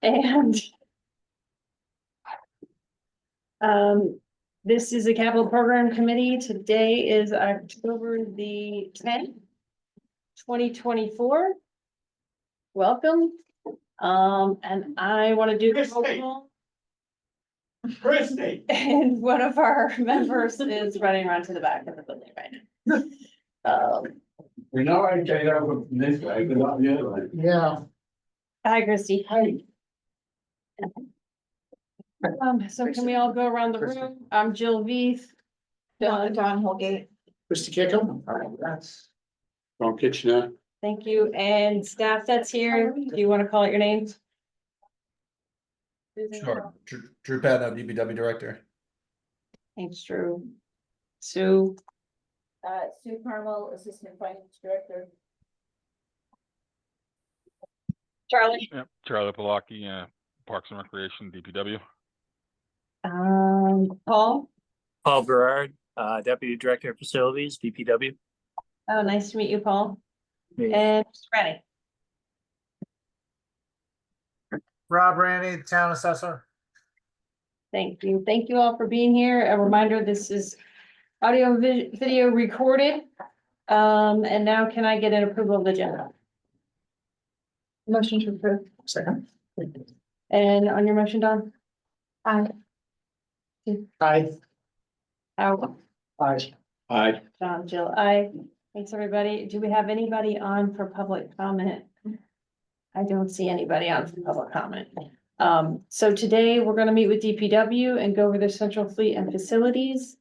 And this is a capital program committee. Today is October the 10th, 2024. Welcome. And I want to do the roll call. Christie. And one of our members is running around to the back of the building right now. We know I get over from this way, but not the other way. Yeah. Hi, Christy. Hi. So can we all go around the room? I'm Jill Veith. Don Holgate. Christie Kickham. All right, that's. From Kitchener. Thank you. And staff that's here, do you want to call out your names? Sure. Drew Patton, DPW Director. Thanks, Drew. Sue. Sue Carmel, Assistant Finance Director. Charlie. Yep, Charlie Palaki, Parks and Recreation, DPW. Paul. Paul Berard, Deputy Director of Facilities, DPW. Oh, nice to meet you, Paul. Me. And Rennie. Rob Randy, Town Assessor. Thank you. Thank you all for being here. A reminder, this is audio video recorded. And now can I get an approval of the agenda? Motion to approve. Second. And on your motion, Don? Aye. Aye. Al? Aye. Aye. John, Jill, aye. Thanks, everybody. Do we have anybody on for public comment? I don't see anybody on for public comment. So today we're gonna meet with DPW and go over their central fleet and facilities.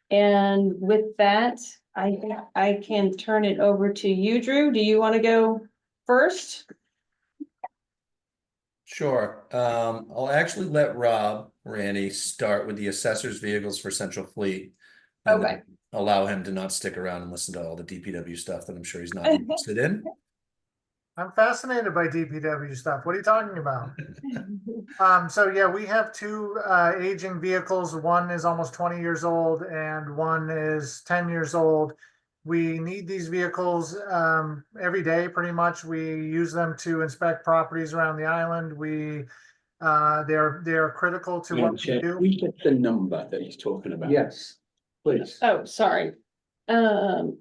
And with that, I think I can turn it over to you, Drew. Do you want to go first? Sure. I'll actually let Rob Randy start with the assessor's vehicles for Central Fleet. And Okay. then allow him to not stick around and listen to all the DPW stuff that I'm sure he's not interested in. I'm fascinated by DPW stuff. What are you talking about? So yeah, we have two aging vehicles. One is almost 20 years old and one is 10 years old. We need these vehicles every day, pretty much. We use them to inspect properties around the island. They're critical to what we do. We get the number that he's talking about. Yes, please. Oh, sorry. I'm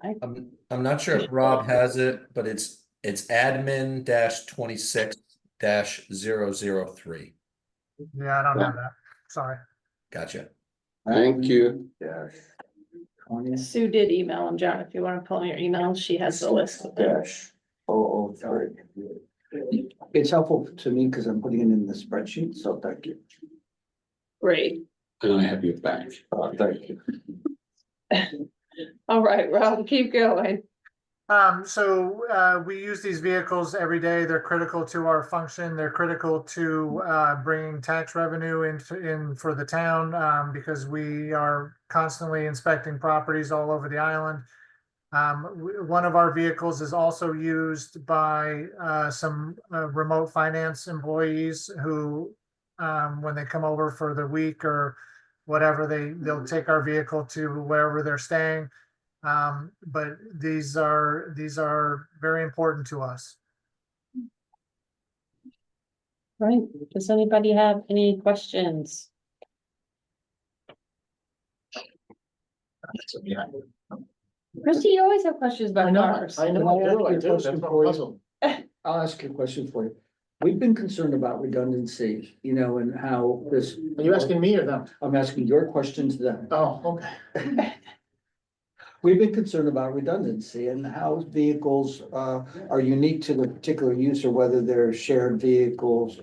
not sure if Rob has it, but it's admin -26-003. Yeah, I don't have that. Sorry. Gotcha. Thank you. Sue did email him, John, if you want to pull your email, she has the list. It's helpful to me because I'm putting it in the spreadsheet, so thank you. Great. And I have your back. Thank you. All right, Rob, keep going. We use these vehicles every day. They're critical to our function. They're critical to bringing tax revenue in for the town because we are constantly inspecting properties all over the island. One of our vehicles is also used by some remote finance employees who, when they come over for the week or whatever, they'll take our vehicle to wherever they're staying. But these are very important to us. Right, does anybody have any questions? Christy, you always have questions about cars. I know, I do, that's my puzzle. I'll ask you a question for you. We've been concerned about redundancy, and how this. Are you asking me or them? I'm asking your question to them. Oh, okay. We've been concerned about redundancy and how vehicles are unique to the particular use or whether they're shared vehicles.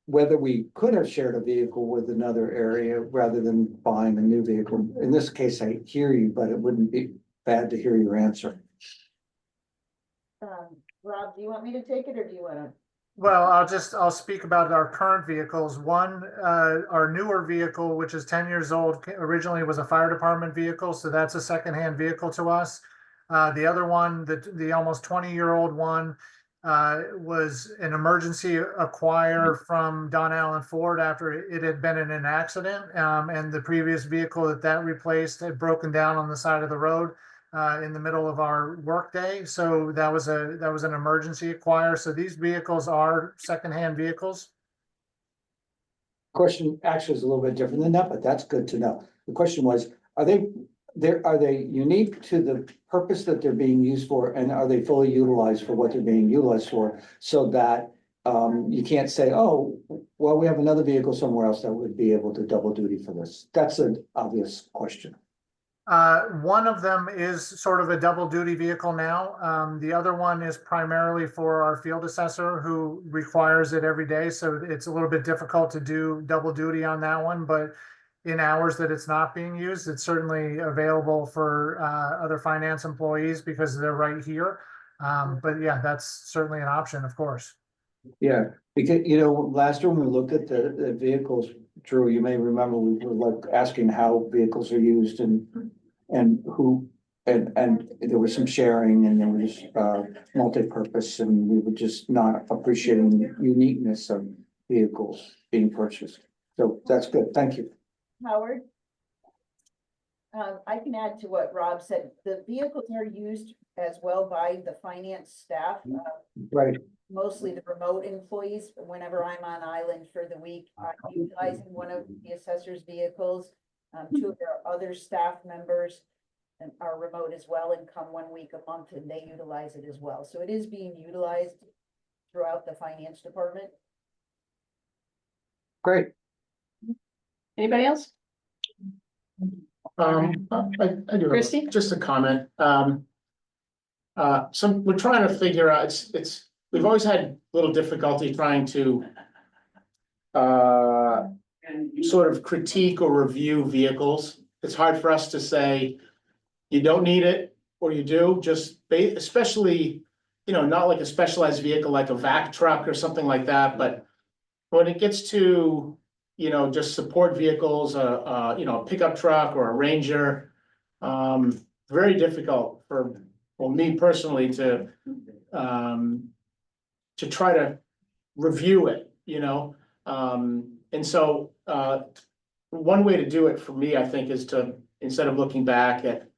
Whether we could have shared a vehicle with another area rather than buying a new vehicle. In this case, I hear you, but it wouldn't be bad to hear your answer. Rob, do you want me to take it or do you want to? Well, I'll speak about our current vehicles. One, our newer vehicle, which is 10 years old, originally was a fire department vehicle, so that's a secondhand vehicle to us. The other one, the almost 20-year-old one, was an emergency acquire from Don Allen Ford after it had been in an accident. And the previous vehicle that replaced had broken down on the side of the road. in the middle of our workday. So that was an emergency acquire. So these vehicles are secondhand vehicles. Question actually is a little bit different than that, but that's good to know. The question was, are they unique to the purpose that they're being used for, and are they fully utilized for what they're being utilized for? So that you can't say, oh, well, we have another vehicle somewhere else that would be able to double duty for this. That's an obvious question. One of them is sort of a double duty vehicle now. The other one is primarily for our field assessor who requires it every day. So it's a little bit difficult to do double duty on that one, but in hours that it's not being used, it's certainly available for other finance employees because they're right here. But yeah, that's certainly an option, of course. Yeah, because, last year when we looked at the vehicles, Drew, you may remember, we were like asking how vehicles are used and who, and there was some sharing and there was multi-purpose, and we were just not appreciating the uniqueness of vehicles being purchased. So that's good. Thank you. Howard? I can add to what Rob said. The vehicles are used as well by the finance staff. Right. Mostly the remote employees. Whenever I'm on island for the week, I'm utilizing one of the assessor's vehicles. Two of their other staff members are remote as well and come 1 week a month, and they utilize it as well. So it is being utilized throughout the finance department. Great. Anybody else? I do Christie? just a comment. We're trying to figure out, we've always had a little difficulty trying to sort of critique or review vehicles. It's hard for us to say you don't need it or you do, especially, not like a specialized vehicle like a vac truck or something like that, but when it gets to, just support vehicles, a pickup truck or a Ranger, very difficult for me personally to try to review it, and so one way to do it for me, I think, is to, instead of looking back at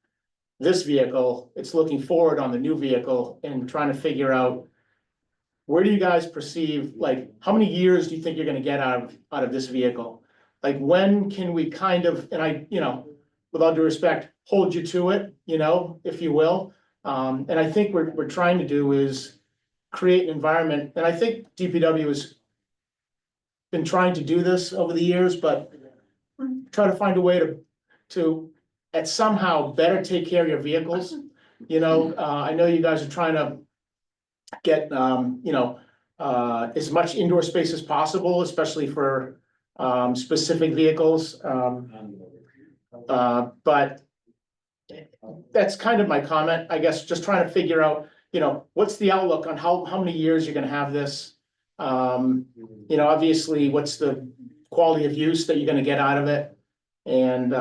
this vehicle, it's looking forward on the new vehicle and trying to figure out, where do you guys perceive, like, how many years do you think you're gonna get out of this vehicle? Like, when can we kind of, and I, with all due respect, hold you to it, if you will. And I think we're trying to do is create an environment, and I think DPW has been trying to do this over the years, but try to find a way to at somehow better take care of your vehicles. I know you guys are trying to get, as much indoor space as possible, especially for specific vehicles. But that's kind of my comment, I guess, just trying to figure out, what's the outlook on how many years you're gonna have this? Obviously, what's the quality of use that you're gonna get out of it? And,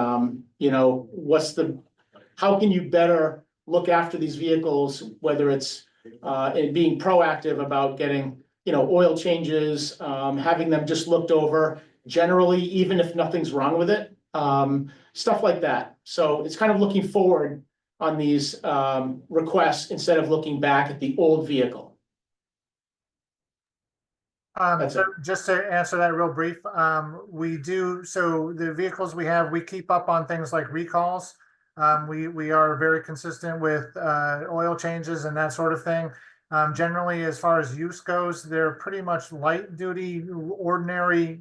how can you better look after these vehicles, whether it's and being proactive about getting, oil changes, having them just looked over generally, even if nothing's wrong with it, stuff like that. So it's kind of looking forward on these requests instead of looking back at the old vehicle. So just to answer that real brief, we do, so the vehicles we have, we keep up on things like recalls. We are very consistent with oil changes and that sort of thing. Generally, as far as use goes, they're pretty much light duty, ordinary,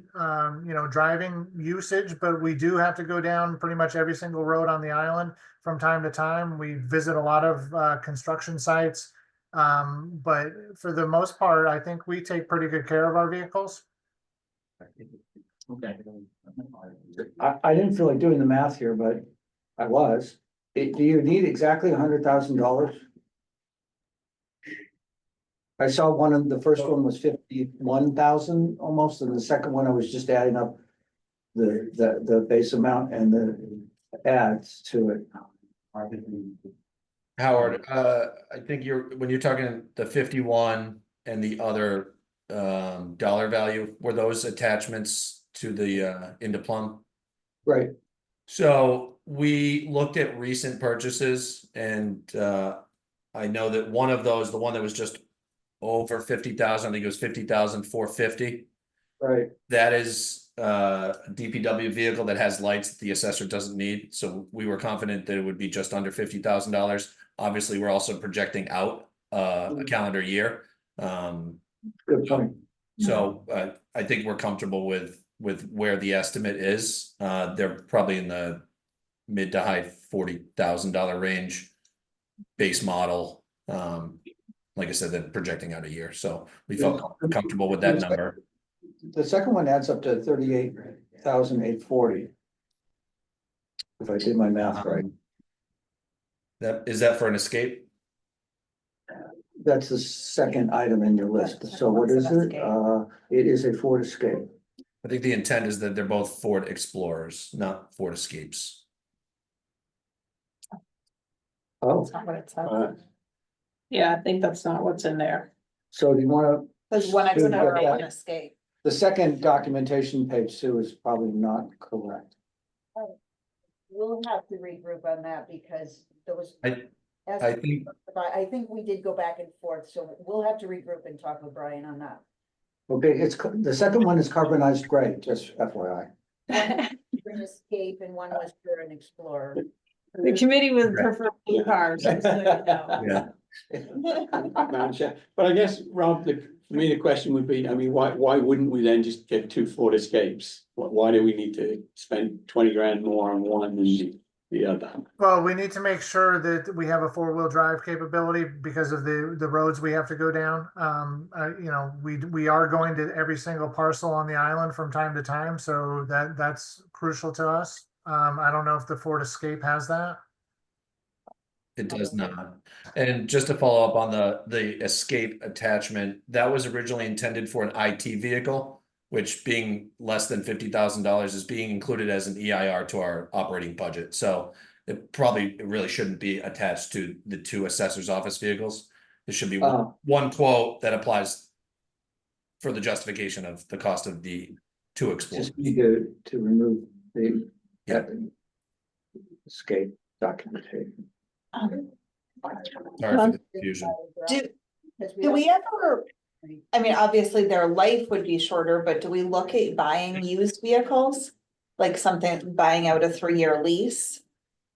driving usage, but we do have to go down pretty much every single road on the island from time to time. We visit a lot of construction sites. But for the most part, I think we take pretty good care of our vehicles. Okay. I didn't feel like doing the math here, but I was. Do you need exactly $100,000? I saw the first one was 51,000 almost, and the second one I was just adding up the base amount and the adds to it. Howard, I think when you're talking the 51 and the other dollar value, were those attachments to the into plumb? Right. So we looked at recent purchases and, I know that one of those, the one that was just over 50,000, I think it was 50,450. Right, That is a DPW vehicle that has lights that the assessor doesn't need, so we were confident that it would be just under $50,000. Obviously, we're also projecting out a calendar year. good point. So I think we're comfortable with where the estimate is. They're probably in the mid to high $40,000 range. Base model. Like I said, they're projecting out a year, so we felt comfortable with that number. The second one adds up to 38,840. If I did my math right. Is that for an escape? That's the second item in your list. So what is it? It is a Ford Escape. I think the intent is that they're both Ford Explorers, not Ford Escapes. Oh, That's not what it says. Yeah, I think that's not what's in there. so do you wanna, There's one Explorer, Explorer, one one Escape. the second documentation page, Sue, is probably not correct. We'll have to regroup on that because those. I as- think I think we did go back and forth, so we'll have to regroup and talk with Brian on that. Okay, the second one is carbonized gray, just FYI. For an Escape and one was for an Explorer. The committee would Okay. prefer blue cars, just so you know. yeah. Madam Chair, but I guess, Rob, for me, the question would be, I mean, why wouldn't we then just get 2 Ford Escapes? Why do we need to spend 20 grand more on one than the other? Well, we need to make sure that we have a 4-wheel drive capability because of the roads we have to go down. You know, we are going to every single parcel on the island from time to time, so that's crucial to us. I don't know if the Ford Escape has that. It does not. And just to follow up on the escape attachment, that was originally intended for an IT vehicle, which being less than $50,000 is being included as an EIR to our operating budget. So it really shouldn't be attached to the 2 assessor's office vehicles. There should be one quote that applies for the justification of the cost of the 2 Explorers. Just need to remove the Escape documentation. Sorry for the confusion. Do we ever, I mean, obviously their life would be shorter, but do we look at buying used vehicles? Like something, buying out a 3-year lease?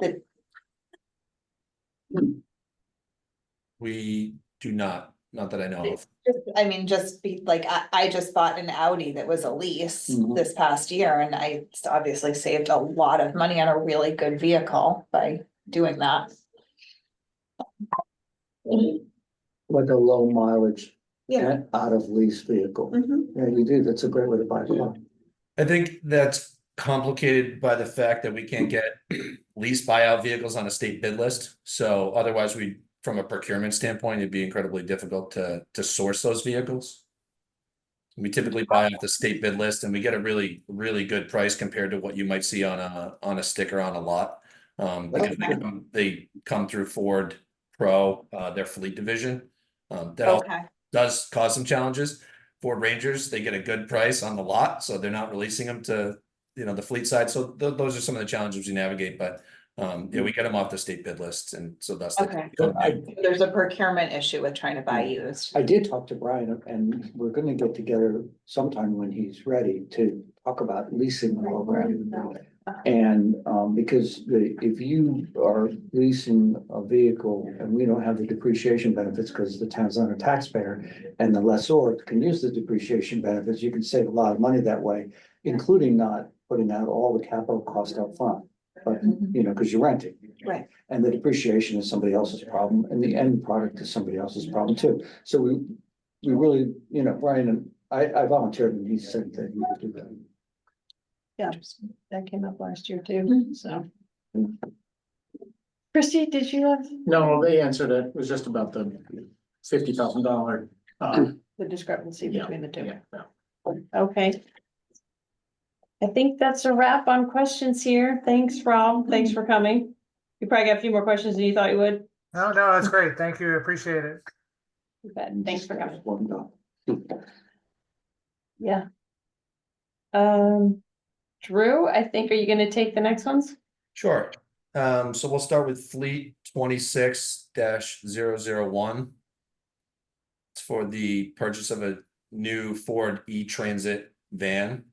That, We do not that I know of. I mean, just be like, I just bought an Audi that was a lease Mhm. this past year and I obviously saved a lot of money on a really good vehicle by doing that. Like a low mileage Yeah. and out of lease vehicle. Mhm. Yeah, you do. That's a great way to buy a car. I think that's complicated by the fact that we can't get lease buyout vehicles on a state bid list. So otherwise from a procurement standpoint, it'd be incredibly difficult to source those vehicles. We typically buy off the state bid list and we get a really, really good price compared to what you might see on a sticker on a lot. Because they come through Ford Pro, their fleet division. That also Okay, does cause some challenges. Ford Rangers, they get a good price on the lot, so they're not releasing them to, the fleet side. So those are some of the challenges we navigate, but yeah, we get them off the state bid lists, and so that's okay. I, There's a procurement issue with trying to buy used. I did talk to Brian and we're gonna get together sometime when he's ready to talk about leasing program. And because if you are leasing a vehicle and we don't have the depreciation benefits because the town's not a taxpayer and the lessor can use the depreciation benefits, you can save a lot of money that way, including not putting out all the capital cost up front. But, because you're renting. Right. And the depreciation is somebody else's problem and the end product is somebody else's problem too. So we really, Brian and I volunteered and he said that he would do that. Yeah, that came up last year too, so. Christie, did you have No, they answered it. It was just about the $50,000. the discrepancy Yeah, between the two? yeah. Okay. I think that's a wrap on questions here. Thanks, Rob. Thanks for coming. You probably got a few more questions than you thought you would. No, that's great. Thank you. Appreciate it. You bet. Thanks for coming. One done. Yeah. Drew, I think, are you gonna take the next ones? Sure. So we'll start with fleet 26-001. It's for the purchase of a new Ford E-Transit van.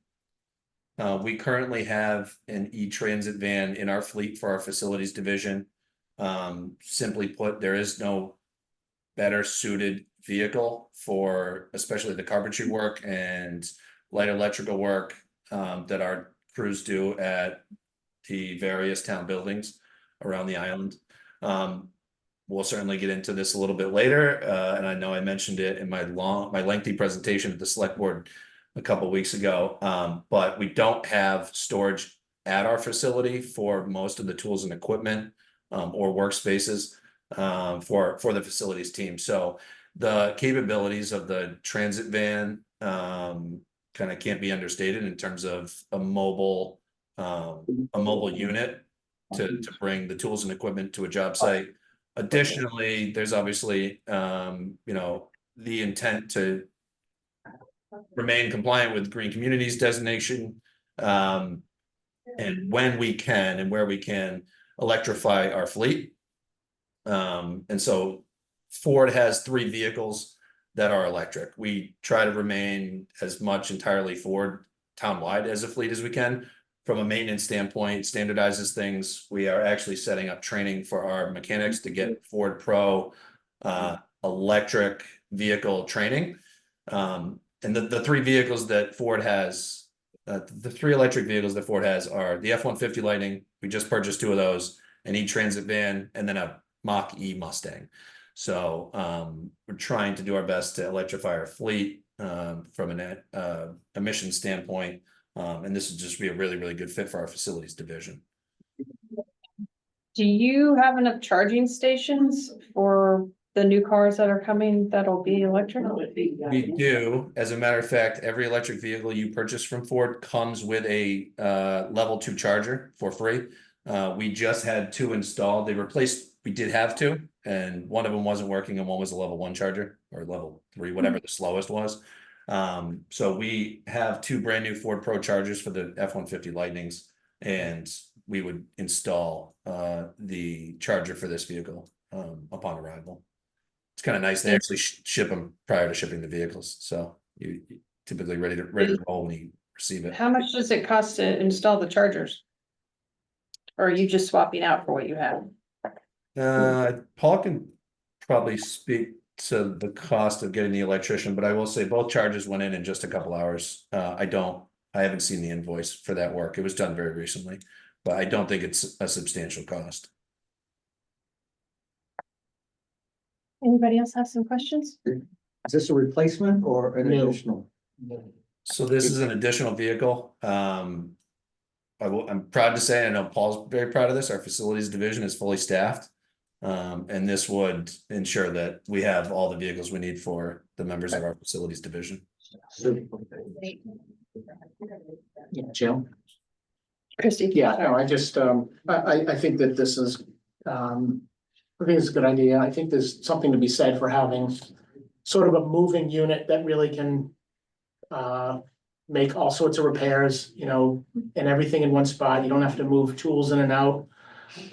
We currently have an E-Transit van in our fleet for our facilities division. Simply put, there is no better suited vehicle for especially the carpentry work and light electrical work that our crews do at the various town buildings around the island. We'll certainly get into this a little bit later, and I know I mentioned it in my lengthy presentation at the select board a couple of weeks ago, but we don't have storage at our facility for most of the tools and equipment or workspaces for the facilities team. So the capabilities of the transit van kind of can't be understated in terms of a mobile unit to bring the tools and equipment to a job site. Additionally, there's obviously the intent to remain compliant with green communities designation, and when we can and where we can electrify our fleet. And so Ford has 3 vehicles that are electric. We try to remain as much entirely Ford townwide as a fleet as we can. From a maintenance standpoint, standardizes things. We are actually setting up training for our mechanics to get Ford Pro electric vehicle training. And the 3 vehicles that Ford has, the 3 electric vehicles that Ford has are the F-150 Lightning. We just purchased 2 of those, an E-Transit van, and then a Mach-E Mustang. So we're trying to do our best to electrify our fleet from an emission standpoint. And this would just be a really, really good fit for our facilities division. Do you have enough charging stations for the new cars that are coming that'll be electric? We do. As a matter of fact, every electric vehicle you purchase from Ford comes with a level 2 charger for free. We just had 2 installed. We did have 2, and one of them wasn't working, and one was a level 1 charger or level 3, whatever the slowest was. So we have 2 brand new Ford Pro chargers for the F-150 Lightnings, and we would install the charger for this vehicle upon arrival. It's kind of nice. They actually ship them prior to shipping the vehicles, so you typically ready to roll when you receive it. How much does it cost to install the chargers? Or are you just swapping out for what you have? Paul can probably speak to the cost of getting the electrician, but I will say both charges went in just a couple hours. I haven't seen the invoice for that work. It was done very recently, but I don't think it's a substantial cost. Anybody else have some questions? Is this a replacement or an No. additional? So this is an additional vehicle. I'm proud to say, I know Paul's very proud of this, our facilities division is fully staffed. And this would ensure that we have all the vehicles we need for the members of our facilities division. Jill? Christie? Yeah, no, I just, I think that this is, I think it's a good idea. I think there's something to be said for having sort of a moving unit that really can make all sorts of repairs, and everything in one spot. You don't have to move tools in and out.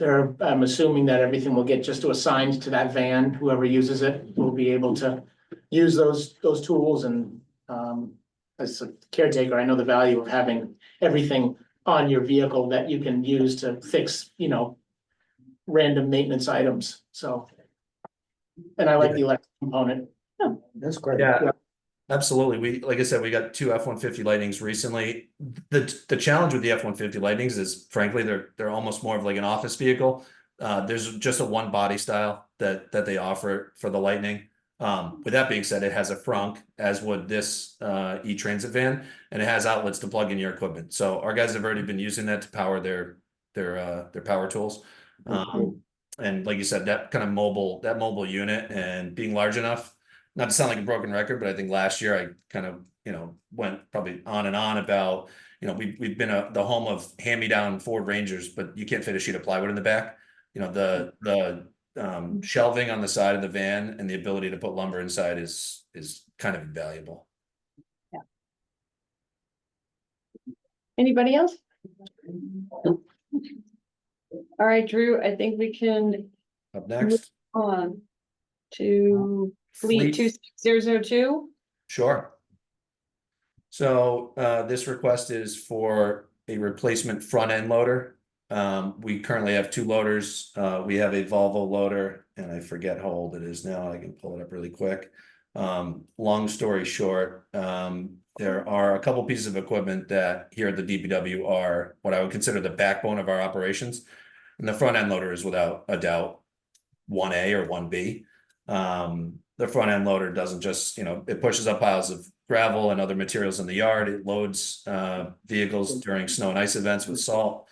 I'm assuming that everything will get just assigned to that van. Whoever uses it will be able to use those tools, and as a caretaker, I know the value of having everything on your vehicle that you can use to fix, random maintenance items, so. And I like the electric component. That's great. Yeah, absolutely. Like I said, we got 2 F-150 Lightnings recently. The challenge with the F-150 Lightnings is frankly, they're almost more of like an office vehicle. There's just a one body style that they offer for the Lightning. With that being said, it has a frunk, as would this E-Transit van, and it has outlets to plug in your equipment. So our guys have already been using that to power their power tools. And like you said, that mobile unit and being large enough, not to sound like a broken record, but I think last year I kind of, went probably on and on about, we've been the home of hand-me-down Ford Rangers, but you can't fit a sheet of plywood in the back. The shelving on the side of the van and the ability to put lumber inside is kind of invaluable. Yeah. Anybody else? All right, Drew, I think we can Up next, on to Fleet Fleet. 26002. Sure. So this request is for a replacement front end loader. We currently have two loaders. We have a Volvo loader, and I forget how old it is now. I can pull it up really quick. Long story short, there are a couple pieces of equipment that here at the DPW are what I would consider the backbone of our operations. And the front end loader is without a doubt 1A or 1B. The front end loader doesn't just, it pushes up piles of gravel and other materials in the yard. It loads vehicles during snow and ice events with salt.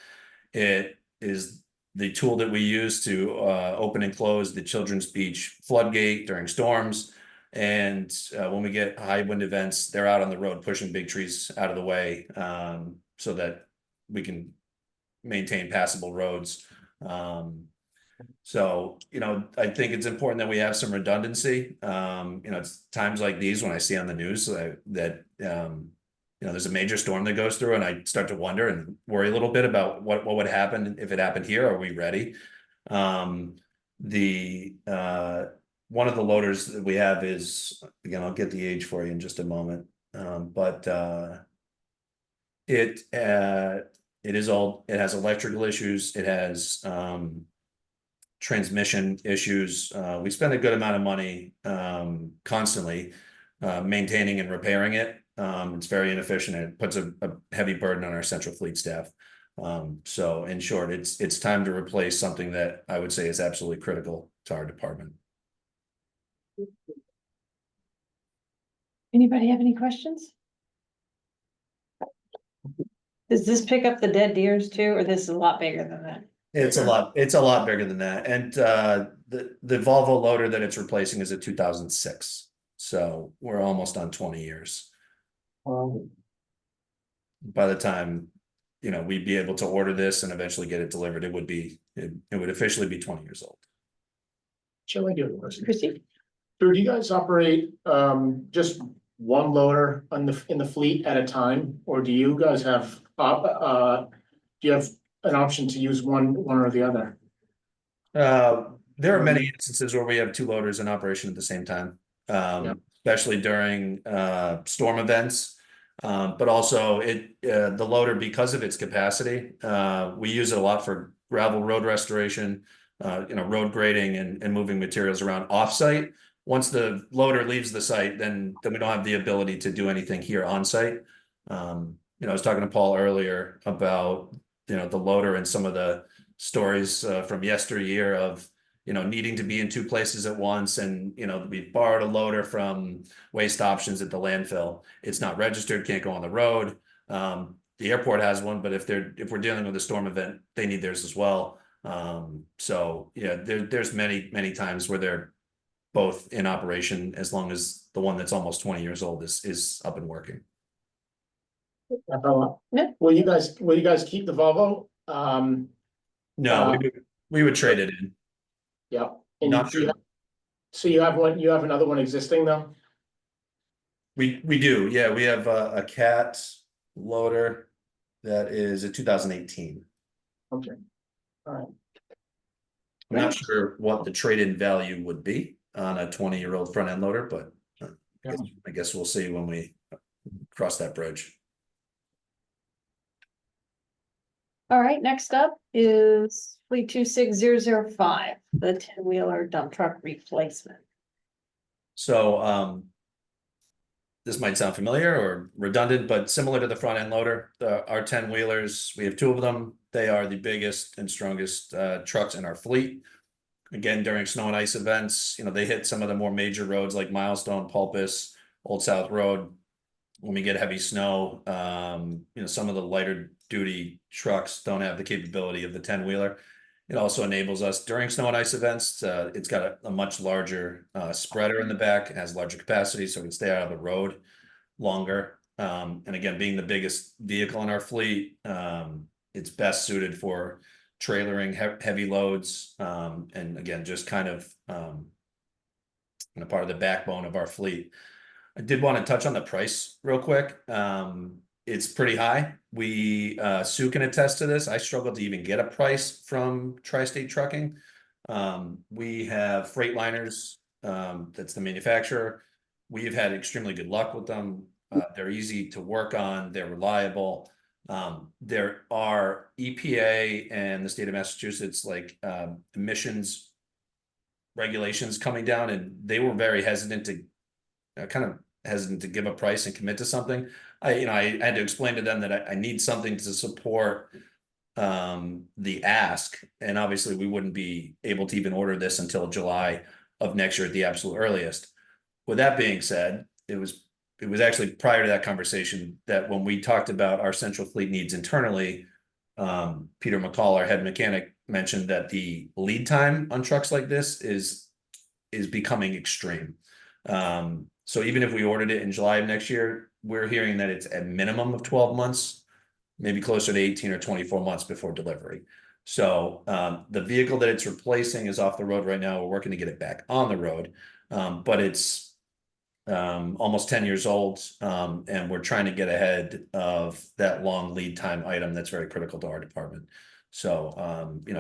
It is the tool that we use to open and close the Children's Beach floodgate during storms. And when we get high wind events, they're out on the road pushing big trees out of the way so that we can maintain passable roads. So, I think it's important that we have some redundancy. It's times like these when I see on the news that there's a major storm that goes through, and I start to wonder and worry a little bit about what would happen if it happened here. Are we ready? One of the loaders that we have is, again, I'll get the age for you in just a moment. But it has electrical issues. It has transmission issues. We spend a good amount of money constantly maintaining and repairing it. It's very inefficient. It puts a heavy burden on our central fleet staff. So in short, it's time to replace something that I would say is absolutely critical to our department. Anybody have any questions? Does this pick up the dead deers too, or this is a lot bigger than that? It's a lot bigger than that. And the Volvo loader that it's replacing is a 2006. So we're almost on 20 years. By the time, we'd be able to order this and eventually get it delivered, it would officially be 20 years old. Shall I do a question? Chrissy? Do you guys operate just one loader in the fleet at a time, or do you guys have an option to use one or the other? There are many instances where we have two loaders in operation at the same time, especially during storm events. But also the loader, because of its capacity, we use it a lot for gravel road restoration, road grading and moving materials around offsite. Once the loader leaves the site, then we don't have the ability to do anything here on site. I was talking to Paul earlier about the loader and some of the stories from yesteryear of needing to be in two places at once, and we borrowed a loader from Waste Options at the landfill. It's not registered, can't go on the road. The airport has one, but if we're dealing with a storm event, they need theirs as well. So yeah, there's many times where they're both in operation, as long as the one that's almost 20 years old is up and working. Yeah. Will you guys keep the Volvo? No, we would trade it in. Yeah. And Not sure. So you have another one existing though? We do, yeah. We have a Cat loader that is a 2018. Okay. All right. I'm not sure what the trade-in value would be on a 20-year-old front end loader, but I guess we'll see when we cross that bridge. All right, next up is Fleet 26005, the 10-wheeler dump truck replacement. So this might sound familiar or redundant, but similar to the front end loader, our 10-wheelers, we have two of them. They are the biggest and strongest trucks in our fleet. Again, during snow and ice events, they hit some of the more major roads like Milestone, Pulpus, Old South Road. When we get heavy snow, some of the lighter duty trucks don't have the capability of the 10-wheeler. It also enables us during snow and ice events. It's got a much larger spreader in the back. It has larger capacity, so we can stay out of the road longer. And again, being the biggest vehicle in our fleet, it's best suited for trailering heavy loads. And again, just kind of part of the backbone of our fleet. I did want to touch on the price real quick. it's pretty high. Sue can attest to this. I struggled to even get a price from Tri-State Trucking. We have Freightliners, that's the manufacturer. We've had extremely good luck with them. They're easy to work on, they're reliable. There are EPA and the state of Massachusetts, like, emissions regulations coming down, and they were very hesitant to kind of hesitant to give a price and commit to something. I had to explain to them that I need something to support the ask, and obviously we wouldn't be able to even order this until July of next year at the absolute earliest. With that being said, it was actually prior to that conversation that when we talked about our central fleet needs internally, Peter McCall, our head mechanic, mentioned that the lead time on trucks like this is becoming extreme. So even if we ordered it in July of next year, we're hearing that it's a minimum of 12 months, maybe closer to 18 or 24 months before delivery. So the vehicle that it's replacing is off the road right now. We're working to get it back on the road, but it's almost 10 years old, and we're trying to get ahead of that long lead time item that's very critical to our department. So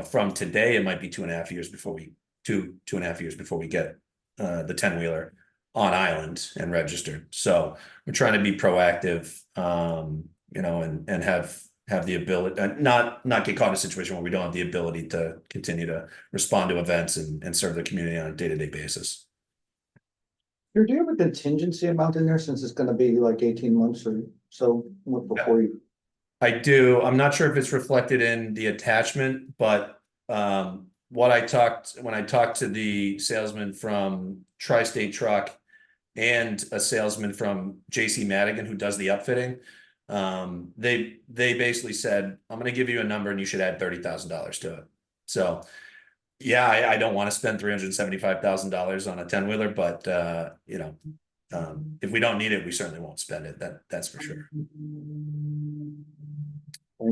from today, it might be 2.5 years before we two and a half years before we get the 10-wheeler on island and registered. So we're trying to be proactive, and have the ability, not get caught in a situation where we don't have the ability to continue to respond to events and serve the community on a day-to-day basis. Do you have a contingency amount in there since it's gonna be like 18 months or so before you? I do. I'm not sure if it's reflected in the attachment, but when I talked to the salesman from Tri-State Truck and a salesman from JC Madigan who does the upfitting, they basically said, I'm going to give you a number and you should add $30,000 to it. So yeah, I don't want to spend $375,000 on a 10-wheeler, but if we don't need it, we certainly won't spend it. That's for sure.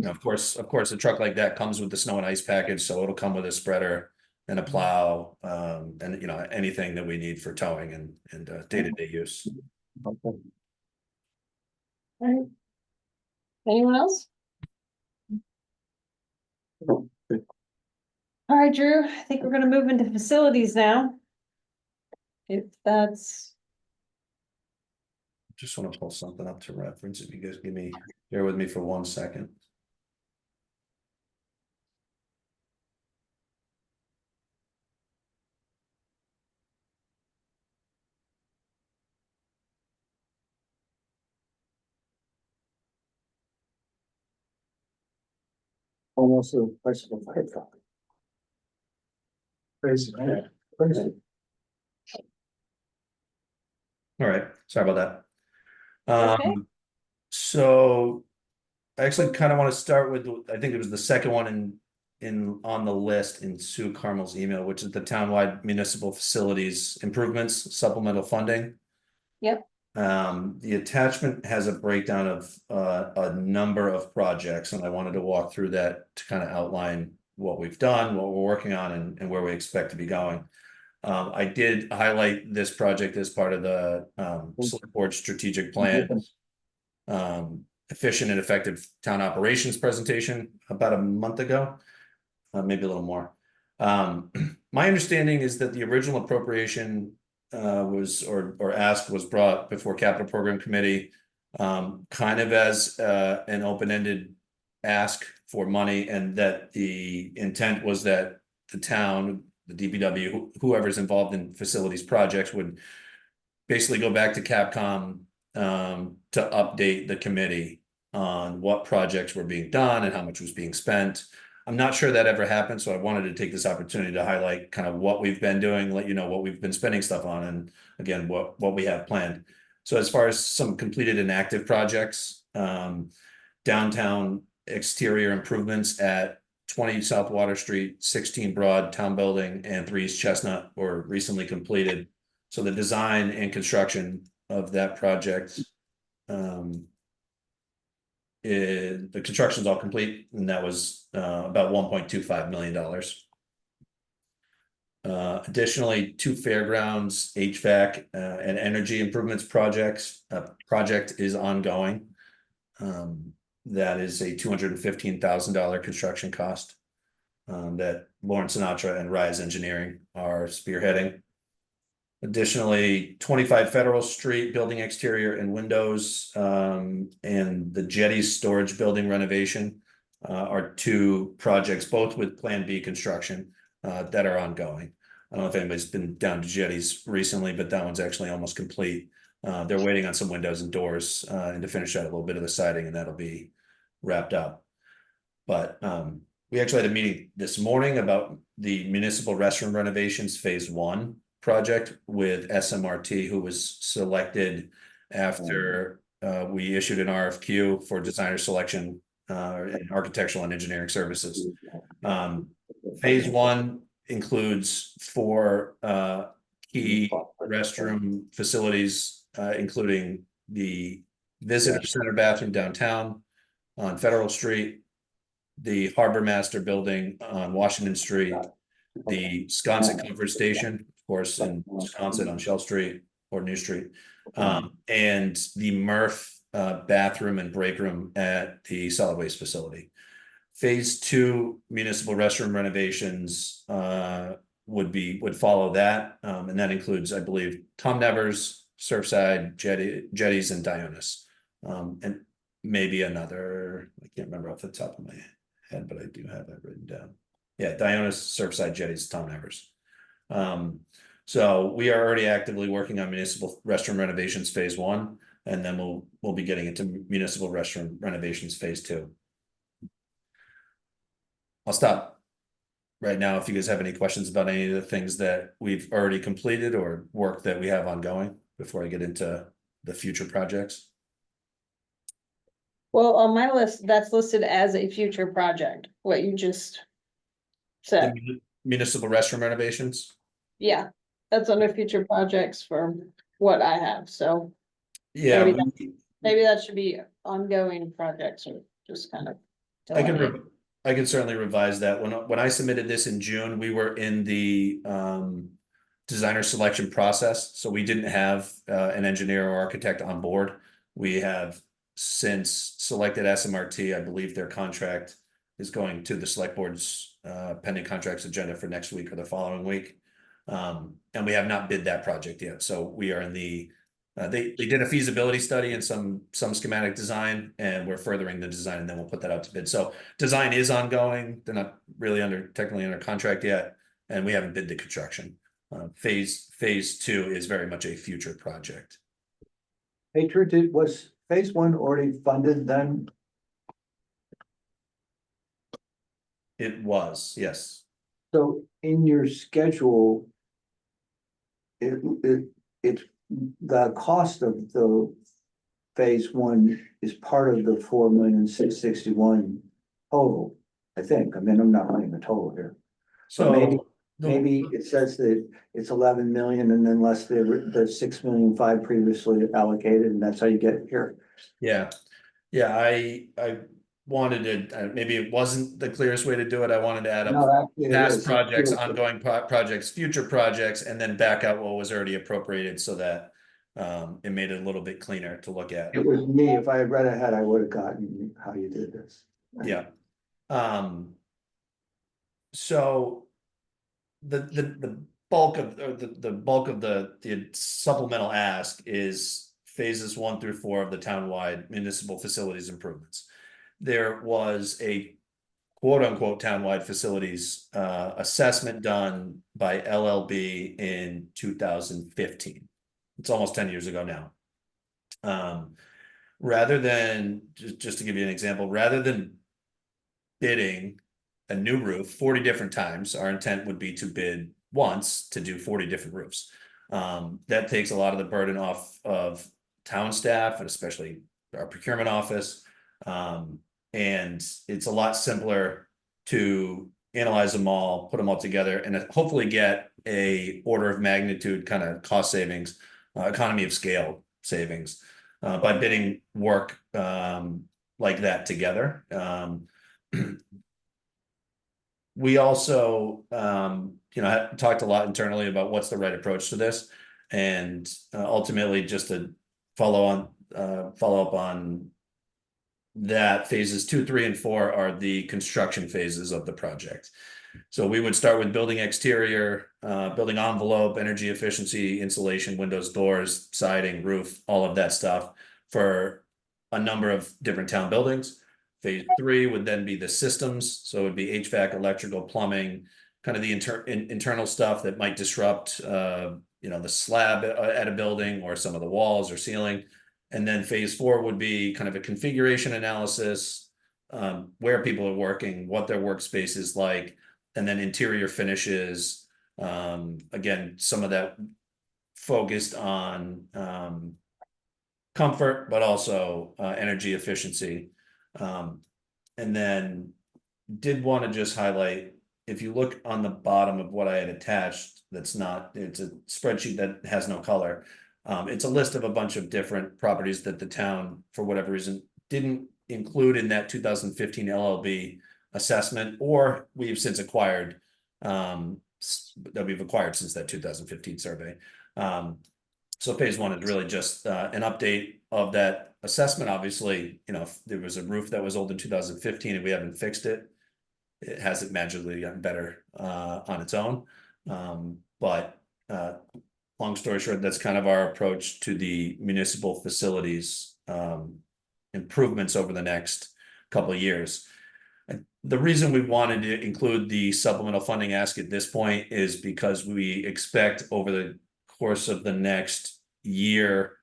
Of course, a truck like that comes with the snow and ice package, so it'll come with a spreader and a plow, and anything that we need for towing and day-to-day use. Okay. Right. Anyone else? All right, Drew, I think we're gonna move into facilities now. If that's, Just want to pull something up to reference. If you guys bear with me for 1 second. Almost the price of a fire truck. Crazy, right? Crazy. All right, sorry about that. Okay. So I actually kind of want to start with, I think it was the second one on the list in Sue Carmel's email, which is the townwide municipal facilities improvements supplemental funding. Yep. The attachment has a breakdown of a number of projects, and I wanted to walk through that to kind of outline what we've done, what we're working on, and where we expect to be going. I did highlight this project as part of the select board strategic plan, efficient and effective town operations presentation about a month ago, maybe a little more. My understanding is that the original appropriation ask was brought before Capital Program Committee, kind of as an open-ended ask for money, and that the intent was that the town, the DPW, whoever's involved in facilities projects would basically go back to Capcom to update the committee on what projects were being done and how much was being spent. I'm not sure that ever happened, so I wanted to take this opportunity to highlight kind of what we've been doing, let you know what we've been spending stuff on, and again, what we have planned. So as far as some completed and active projects, downtown exterior improvements at 20 South Water Street, 16 Broad Town Building, and 3 East Chestnut were recently completed. So the design and construction of that project, the construction is all complete, and that was about $1.25 million. Additionally, 2 fairgrounds HVAC and energy improvements project is ongoing. That is a $215,000 construction cost. That Lawrence Sinatra and Rise Engineering are spearheading. Additionally, 25 Federal Street building exterior and windows, and the Jetties storage building renovation are two projects, both with Plan B construction, that are ongoing. I don't know if anybody's been down to Jetties recently, but that one's actually almost complete. They're waiting on some windows and doors, and to finish out a little bit of the siding, and that'll be wrapped up. But we actually had a meeting this morning about the municipal restroom renovations phase 1 project with SMRT, who was selected after we issued an RFQ for designer selection in architectural and engineering services. Phase 1 includes 4 key restroom facilities, including the visitor center bathroom downtown on Federal Street, the Harbor Master building on Washington Street, the Sconset Comfort Station, of course, in Wisconsin on Shell Street or New Street, and the Murph bathroom and break room at the solid waste facility. Phase 2 municipal restroom renovations would follow that, and that includes, I believe, Tom Nevers, Surfside, Jetties, and Dionys, and maybe another. I can't remember off the top of my head, but I do have that written down. Yeah, Dionys, Surfside, Jetties, Tom Nevers. So we are already actively working on municipal restroom renovations phase 1, and then we'll be getting into municipal restroom renovations phase 2. I'll stop right now if you guys have any questions about any of the things that we've already completed or work that we have ongoing before I get into the future projects. Well, on my list, that's listed as a future project, what you just said. The municipal restroom renovations. Yeah, that's under future projects for what I have, so Yeah, maybe that should be ongoing projects or just kind of. I can certainly revise that. When I submitted this in June, we were in the designer selection process, so we didn't have an engineer or architect on board. We have since selected SMRT. I believe their contract is going to the select board's pending contracts agenda for next week or the following week, and we have not bid that project yet. So we are in the they did a feasibility study and some schematic design, and we're furthering the design, and then we'll put that out to bid. So design is ongoing. They're not really technically under contract yet, and we haven't bid the construction. Phase 2 is very much a future project. Hey, Drew, was phase 1 already funded then? It was, yes. So in your schedule, it's the cost of the phase 1 is part of the 4,661,000 total, I think. I mean, I'm not running the total here. So maybe it says that it's 11 million and then less the 6,000,005 previously allocated, and that's how you get here. Yeah. I wanted to, maybe it wasn't the clearest way to do it. I wanted to add up No, past projects, ongoing projects, future projects, and then back out what was already appropriated so that it made it a little bit cleaner to look at. It was me. If I had read ahead, I would have gotten how you did this. Yeah. So the bulk of the supplemental ask is phases 1 through 4 of the townwide municipal facilities improvements. There was a quote unquote townwide facilities assessment done by LLB in 2015. It's almost 10 years ago now. Rather than, just to give you an example, rather than bidding a new roof 40 different times, our intent would be to bid once to do 40 different roofs. That takes a lot of the burden off of town staff and especially our procurement office. And it's a lot simpler to analyze them all, put them all together, and hopefully get a order of magnitude kind of cost savings, economy of scale savings by bidding work like that together. We also, talked a lot internally about what's the right approach to this, and ultimately, just to follow up on that phases 2, 3, and 4 are the construction phases of the project. So we would start with building exterior, building envelope, energy efficiency, insulation, windows, doors, siding, roof, all of that stuff for a number of different town buildings. Phase 3 would then be the systems, so it would be HVAC, electrical, plumbing, kind of the internal stuff that might disrupt, the slab at a building or some of the walls or ceiling. And then phase 4 would be kind of a configuration analysis, where people are working, what their workspace is like, and then interior finishes. Again, some of that focused on comfort, but also energy efficiency. And then did want to just highlight, if you look on the bottom of what I had attached, it's a spreadsheet that has no color. It's a list of a bunch of different properties that the town, for whatever reason, didn't include in that 2015 LLB assessment, or we've since acquired, that we've acquired since that 2015 survey. So phase 1 is really just an update of that assessment. Obviously, if there was a roof that was old in 2015 and we haven't fixed it, it hasn't magically gotten better on its own. But long story short, that's kind of our approach to the municipal facilities improvements over the next couple of years. The reason we wanted to include the supplemental funding ask at this point is because we expect over the course of the next year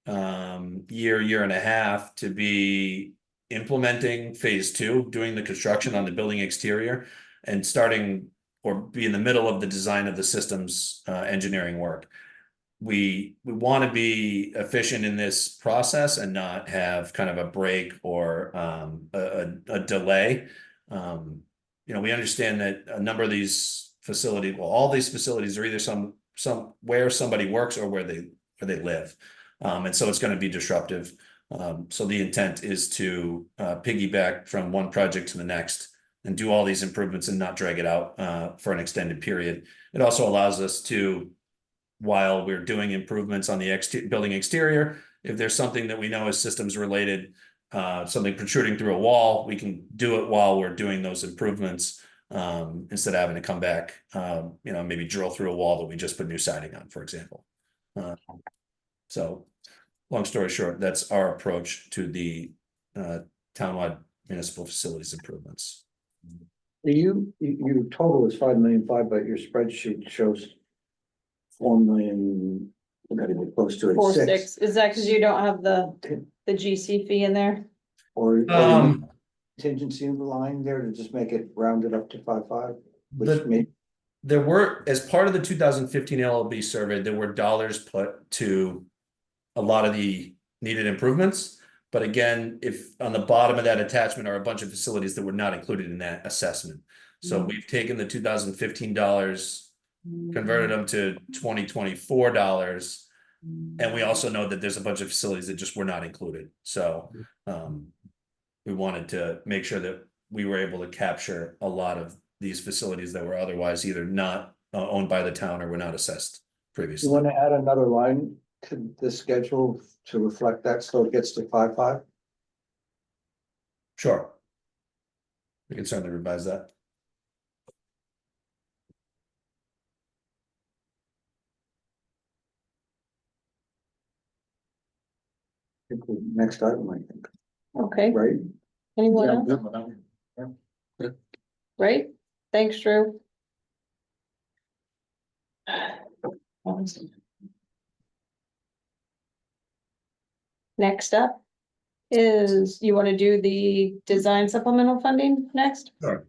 and a half to be implementing phase 2, doing the construction on the building exterior, and starting or be in the middle of the design of the systems engineering work. We want to be efficient in this process and not have kind of a break or a delay. We understand that a number of these facilities, well, all these facilities are either some where somebody works or where they live. And so it's going to be disruptive. So the intent is to piggyback from one project to the next and do all these improvements and not drag it out for an extended period. It also allows us to, while we're doing improvements on the building exterior, if there's something that we know is systems related, something protruding through a wall, we can do it while we're doing those improvements, instead of having to come back, maybe drill through a wall that we just put new siding on, for example. So long story short, that's our approach to the townwide municipal facilities improvements. Your total is 5.5 million, but your spreadsheet shows 4 million, close to it, 4.6, is that because you don't have the GC fee in there? Or contingency line there to just make it rounded up to 5.5, which may. There were, as part of the 2015 LLB survey, there were dollars put to a lot of the needed improvements. But again, if on the bottom of that attachment are a bunch of facilities that were not included in that assessment. So we've taken the 2015 dollars, converted them to 2024 dollars. And we also know that there's a bunch of facilities that just were not included. So we wanted to make sure that we were able to capture a lot of these facilities that were otherwise either not owned by the town or were not assessed previously. You want to add another line to the schedule to reflect that, so it gets to 5.5? Sure. We can certainly revise that. Next item, I think, Okay, right? anyone Yeah, else? good with that one. Yeah. Right, thanks, Drew. Next up is, you want to do the design supplemental funding next? Sure.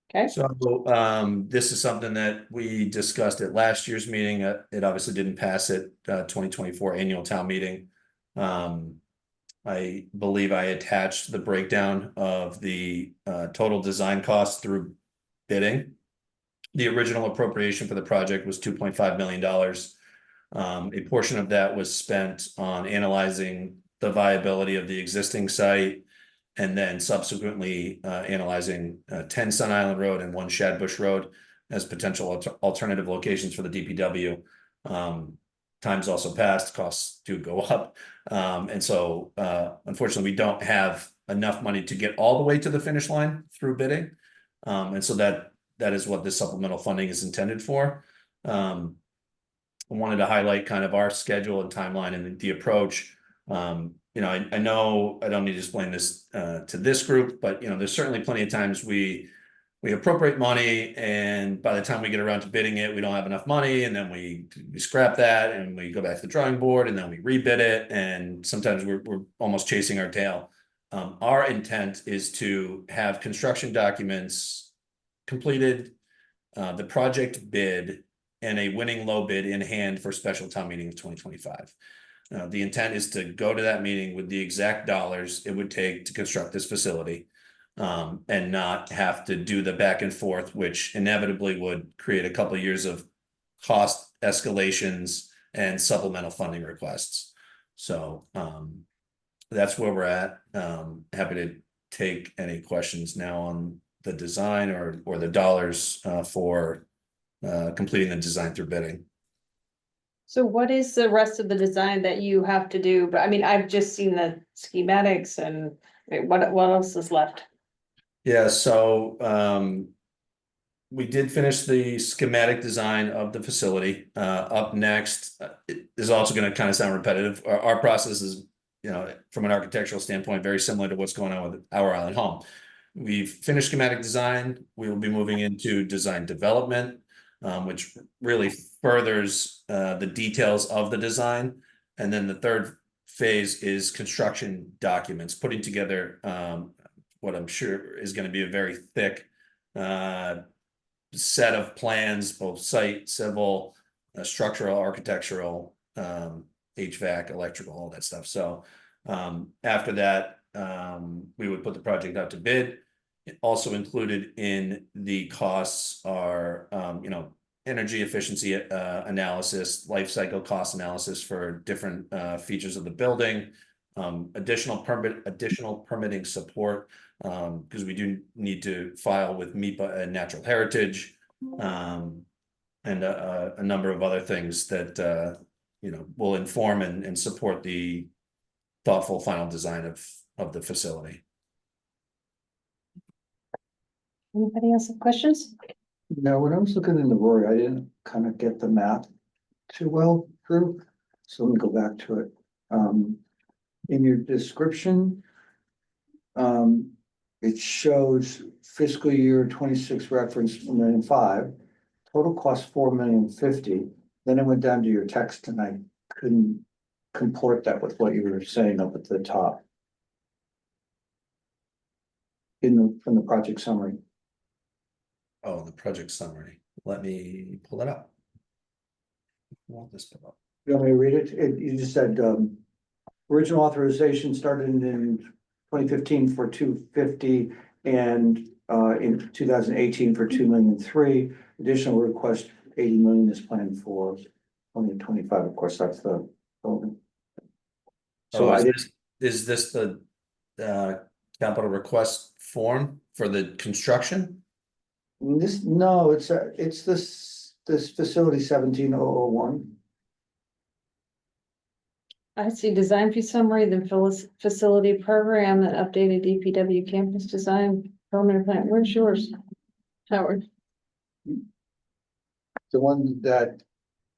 Okay. So this is something that we discussed at last year's meeting. It obviously didn't pass at 2024 annual town meeting. I believe I attached the breakdown of the total design costs through bidding. The original appropriation for the project was $2.5 million. A portion of that was spent on analyzing the viability of the existing site, and then subsequently analyzing 10 Sun Island Road and 1 Shadbush Road as potential alternative locations for the DPW. time's also passed, costs do go up. And so, unfortunately, we don't have enough money to get all the way to the finish line through bidding. And so that is what this supplemental funding is intended for. I wanted to highlight kind of our schedule and timeline and the approach. You know, I know I don't need to explain this to this group, but you know, there's certainly plenty of times we appropriate money, and by the time we get around to bidding it, we don't have enough money, and then we scrap that and we go back to the drawing board, and then we rebid it, and sometimes we're almost chasing our tail. Our intent is to have construction documents completed, the project bid, and a winning low bid in hand for special town meeting of 2025. The intent is to go to that meeting with the exact dollars it would take to construct this facility, and not have to do the back and forth, which inevitably would create a couple of years of cost escalations and supplemental funding requests. So that's where we're at. Happy to take any questions now on the design or the dollars for completing the design through bidding. So what is the rest of the design that you have to do? But I mean, I've just seen the schematics and what else is left? Yeah, so we did finish the schematic design of the facility. Up next is also going to kind of sound repetitive. Our process is, you know, from an architectural standpoint, very similar to what's going on with our Island Home. We've finished schematic design. We will be moving into design development, which really furthers the details of the design. And then the third phase is construction documents, putting together what I'm sure is going to be a very thick set of plans, both site, civil, structural, architectural, HVAC, electrical, all that stuff. So after that, we would put the project out to bid. Also included in the costs are, you know, energy efficiency analysis, life cycle cost analysis for different features of the building, additional permitting support, because we do need to file with MEPA and Natural Heritage, and a number of other things that you know, will inform and support the thoughtful final design of the facility. Anybody else have questions? No, when I was looking in the Rory, I didn't kind of get the math too well through, so let me go back to it. In your description, it shows fiscal year 26 reference $1.5 million, total cost $4,050,000. Then it went down to your text and I couldn't comport that with what you were saying up at the top. From the project summary. Oh, the project summary. Let me pull it up. I want this pulled up. You want me to read it? You just said, original authorization started in 2015 for $250,000 and in 2018 for $2,003,000. Additional request $80 million is planned for 2025. Of course, that's the building. So is this the capital request form for the construction? No, it's this facility 17001. I see design fee summary, then facility program, and updated DPW campus design, permanent plan. Where's yours, Howard? The one that.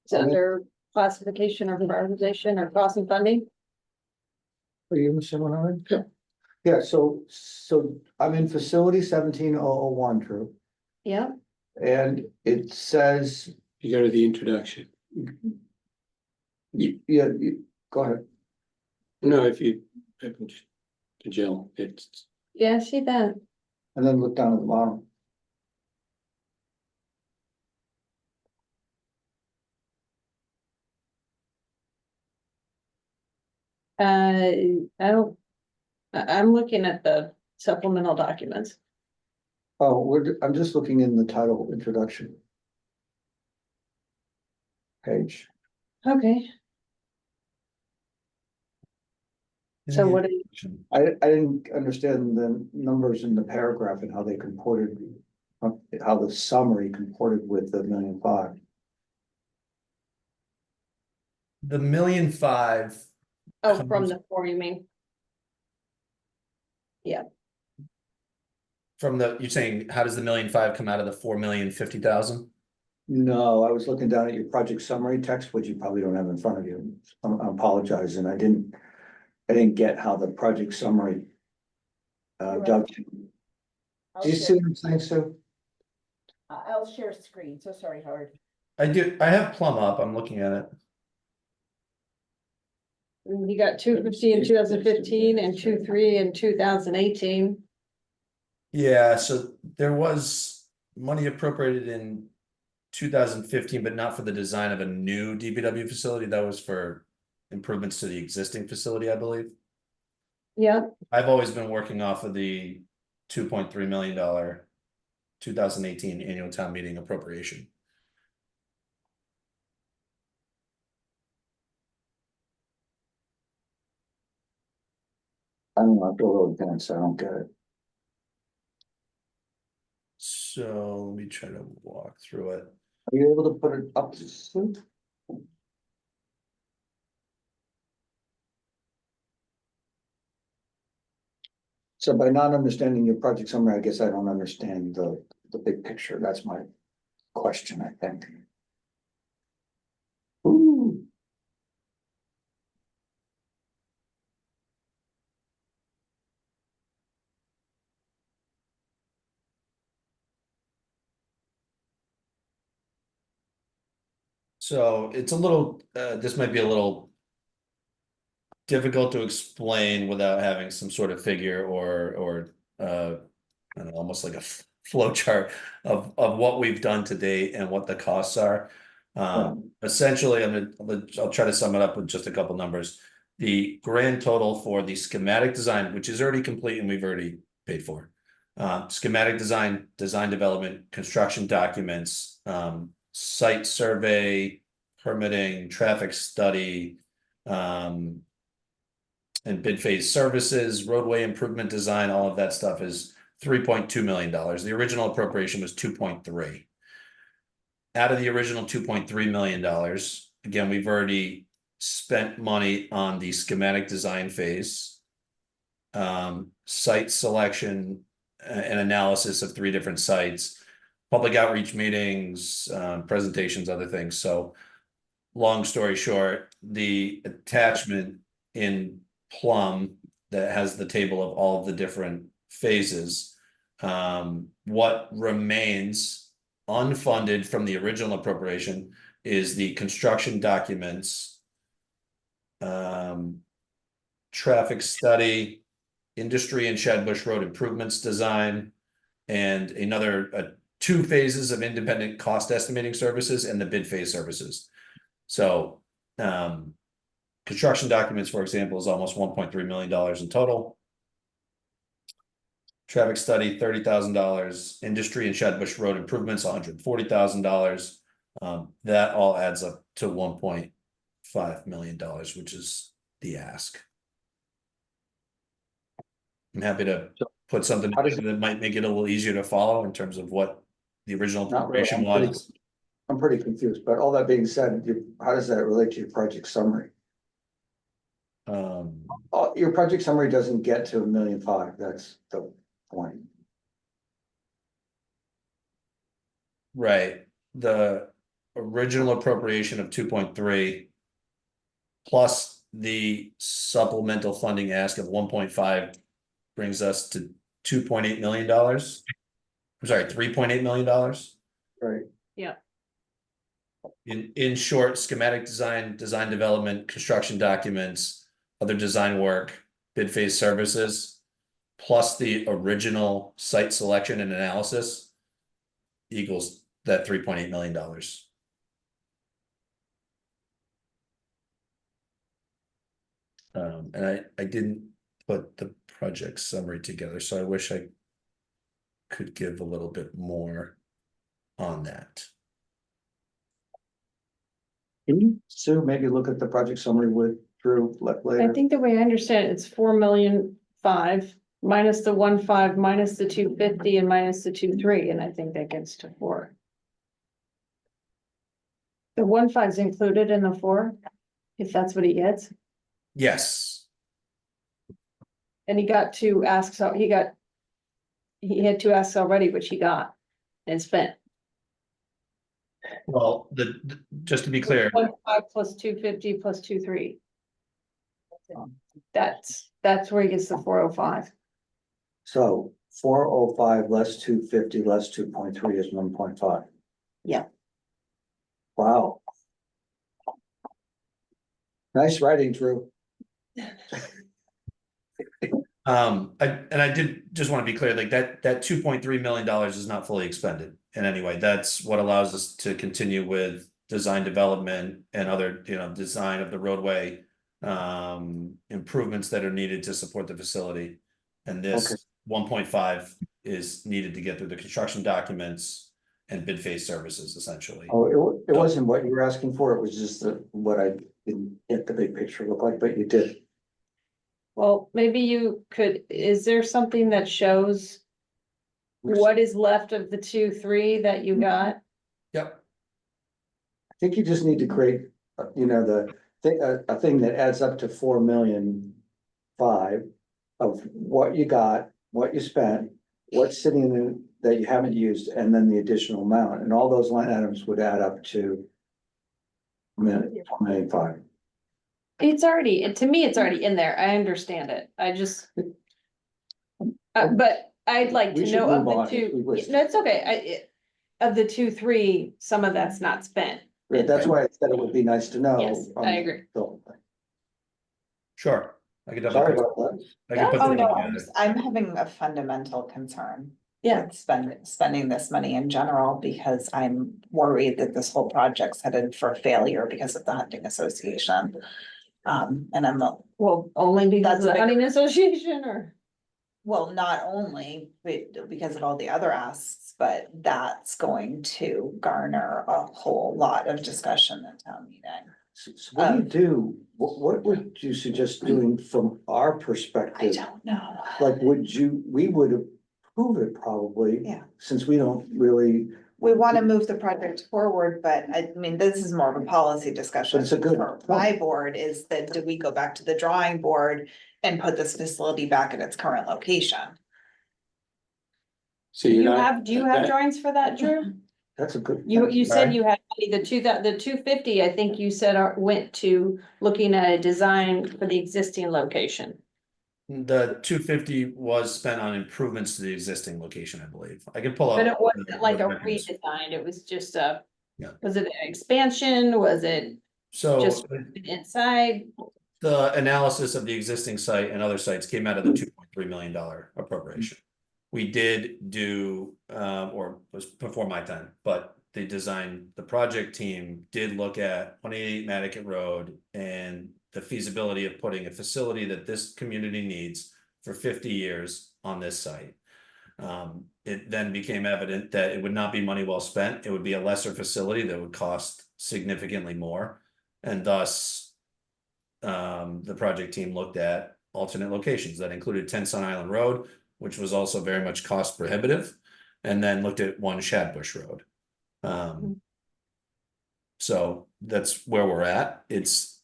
Is it under classification or prioritization or cost and funding? Are you missing one on it? Yeah, so I'm in facility 17001, Drew, Yeah. and it says, You go to the introduction. yeah, go ahead. No, if you open to Jill, it's Yeah, I see that. And then look down at the bottom. I'm looking at the supplemental documents. Oh, I'm just looking in the title introduction page. Okay, so what? I didn't understand the numbers in the paragraph and how they comported, how the summary comported with the $1.5 million. The 1,000,005. Oh, from the four, you mean? From the, you're saying, how does the 1,000,005 come out of the 4,050,000? No, I was looking down at your project summary text, which you probably don't have in front of you. I apologize, and I didn't get how the project summary. You're Doug, I'll do you see share- what I'm saying, Sue? I'll share screen, so sorry, Howard. I do, I have Plum up, I'm looking at it. You got 250 in 2015 and 2.3 in 2018. Yeah, so there was money appropriated in 2015, but not for the design of a new DPW facility. That was for improvements to the existing facility, I believe. Yeah, I've always been working off of the $2.3 million 2018 annual town meeting appropriation. I don't know, I've got a little dense, I don't get it. So let me try to walk through it. Are you able to put it up, Sue? So by not understanding your project summary, I guess I don't understand the big picture. That's my question, I think. Ooh. So it's a little, this might be a little difficult to explain without having some sort of figure or I don't know, almost like a flow chart of what we've done to date and what the costs are. Essentially, I'll try to sum it up with just a couple numbers. The grand total for the schematic design, which is already complete and we've already paid for. Schematic design, design development, construction documents, site survey, permitting, traffic study, and bid phase services, roadway improvement design, all of that stuff is $3.2 million. The original appropriation was 2.3. Out of the original $2.3 million, again, we've already spent money on the schematic design phase, site selection and analysis of 3 different sites, public outreach meetings, presentations, other things. So long story short, the attachment in Plum that has the table of all of the different phases, what remains unfunded from the original appropriation is the construction documents, traffic study, industry and Shadbush Road improvements design, and another 2 phases of independent cost estimating services and the bid phase services. So construction documents, for example, is almost $1.3 million in total. Traffic study, $30,000. Industry and Shadbush Road improvements, $140,000. That all adds up to $1.5 million, which is the ask. I'm happy to put something that might make it a little easier to follow in terms of what the original Not really. appropriation was. I'm pretty confused, but all that being said, how does that relate to your project summary? Your project summary doesn't get to $1.5 million, that's the point. Right, the original appropriation of 2.3 plus the supplemental funding ask of 1.5 brings us to $2.8 million. I'm sorry, $3.8 million. Right. yeah. In short, schematic design, design development, construction documents, other design work, bid phase services, plus the original site selection and analysis equals that $3.8 million. And I didn't put the project summary together, so I wish I could give a little bit more on that. Can you, Sue, maybe look at the project summary with Drew I later? think the way I understand it, it's 4,000,005 minus the 1.5 minus the 250 and minus the 2.3, and I think that gets to 4. The 1.5 is included in the 4. if that's what he gets. Yes, And he got two asks, so he had two asks already, which he got and spent. well, just to be clear, 1.5 plus 250 plus 2.3. That's where he gets the 405. So 405 less 250 less 2.3 is 1.5. Yeah. Wow. Nice writing, Drew. I did just want to be clear, like that $2.3 million is not fully expended in any way. That's what allows us to continue with design development and other, design of the roadway. Improvements that are needed to support the facility. And this Okay. 1.5 is needed to get through the construction documents and bid phase services essentially. Oh, it wasn't what you were asking for. It was just what I didn't get the big picture look like, but you did. Well, maybe you could, is there something that shows what is left of the 2.3 that you got? Yep. I think you just need to create, a thing that adds up to 4,000,005 of what you got, what you spent, what's sitting in that you haven't used, and then the additional amount, and all those line items would add up to 4,000,005. It's already, to me, it's already in there. I understand it. I just. But I'd like We to should know of move on the if we two, wish. no, it's okay. Of the 2.3, some of that's not spent. Right, that's why I said it would be nice to know. Yes, I agree. Sure. I could Sorry definitely. about that. I could put Oh, that no, together. I'm having a fundamental concern. Yeah. With spending this money in general, because I'm worried that this whole project's headed for failure because of the hunting association. And I'm not, Well, only because That's of the big. hunting association or? well, not only because of all the other asks, but that's going to garner a whole lot of discussion at town meeting. So what do you do? What would you suggest doing from our I perspective? don't know. Like, we would approve it probably. Yeah. Since we don't really, We want to move the project forward, but I mean, this is more of a policy discussion. But it's a good For my point. board is that, do we go back to the drawing board and put this facility back at its current location? So Do you're you not. do you have drawings for that, Drew? that's a good. You said Right. you had the 250, I think you said went to looking at a design for the existing location. The 250 was spent on improvements to the existing location, I believe. I can pull up. But it wasn't the like a records. redesign, it was just Yeah. was it an expansion, was it So just inside? the analysis of the existing site and other sites came out of the $2.3 million appropriation. We did do, or was before my time, but the project team did look at 28 Matticat Road and the feasibility of putting a facility that this community needs for 50 years on this site. It then became evident that it would not be money well spent. It would be a lesser facility that would cost significantly more. And thus, the project team looked at alternate locations that included 10 Sun Island Road, which was also very much cost prohibitive, and then looked at 1 Shadbush Road. So that's where we're at. It's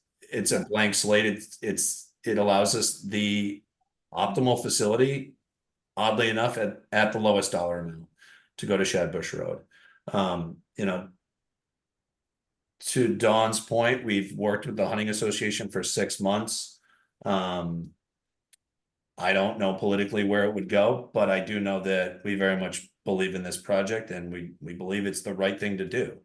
a blank slate. It allows us the optimal facility, oddly enough, at the lowest dollar amount to go to Shadbush Road. To Dawn's point, we've worked with the hunting association for 6 months. I don't know politically where it would go, but I do know that we very much believe in this project and we believe it's the right thing to do.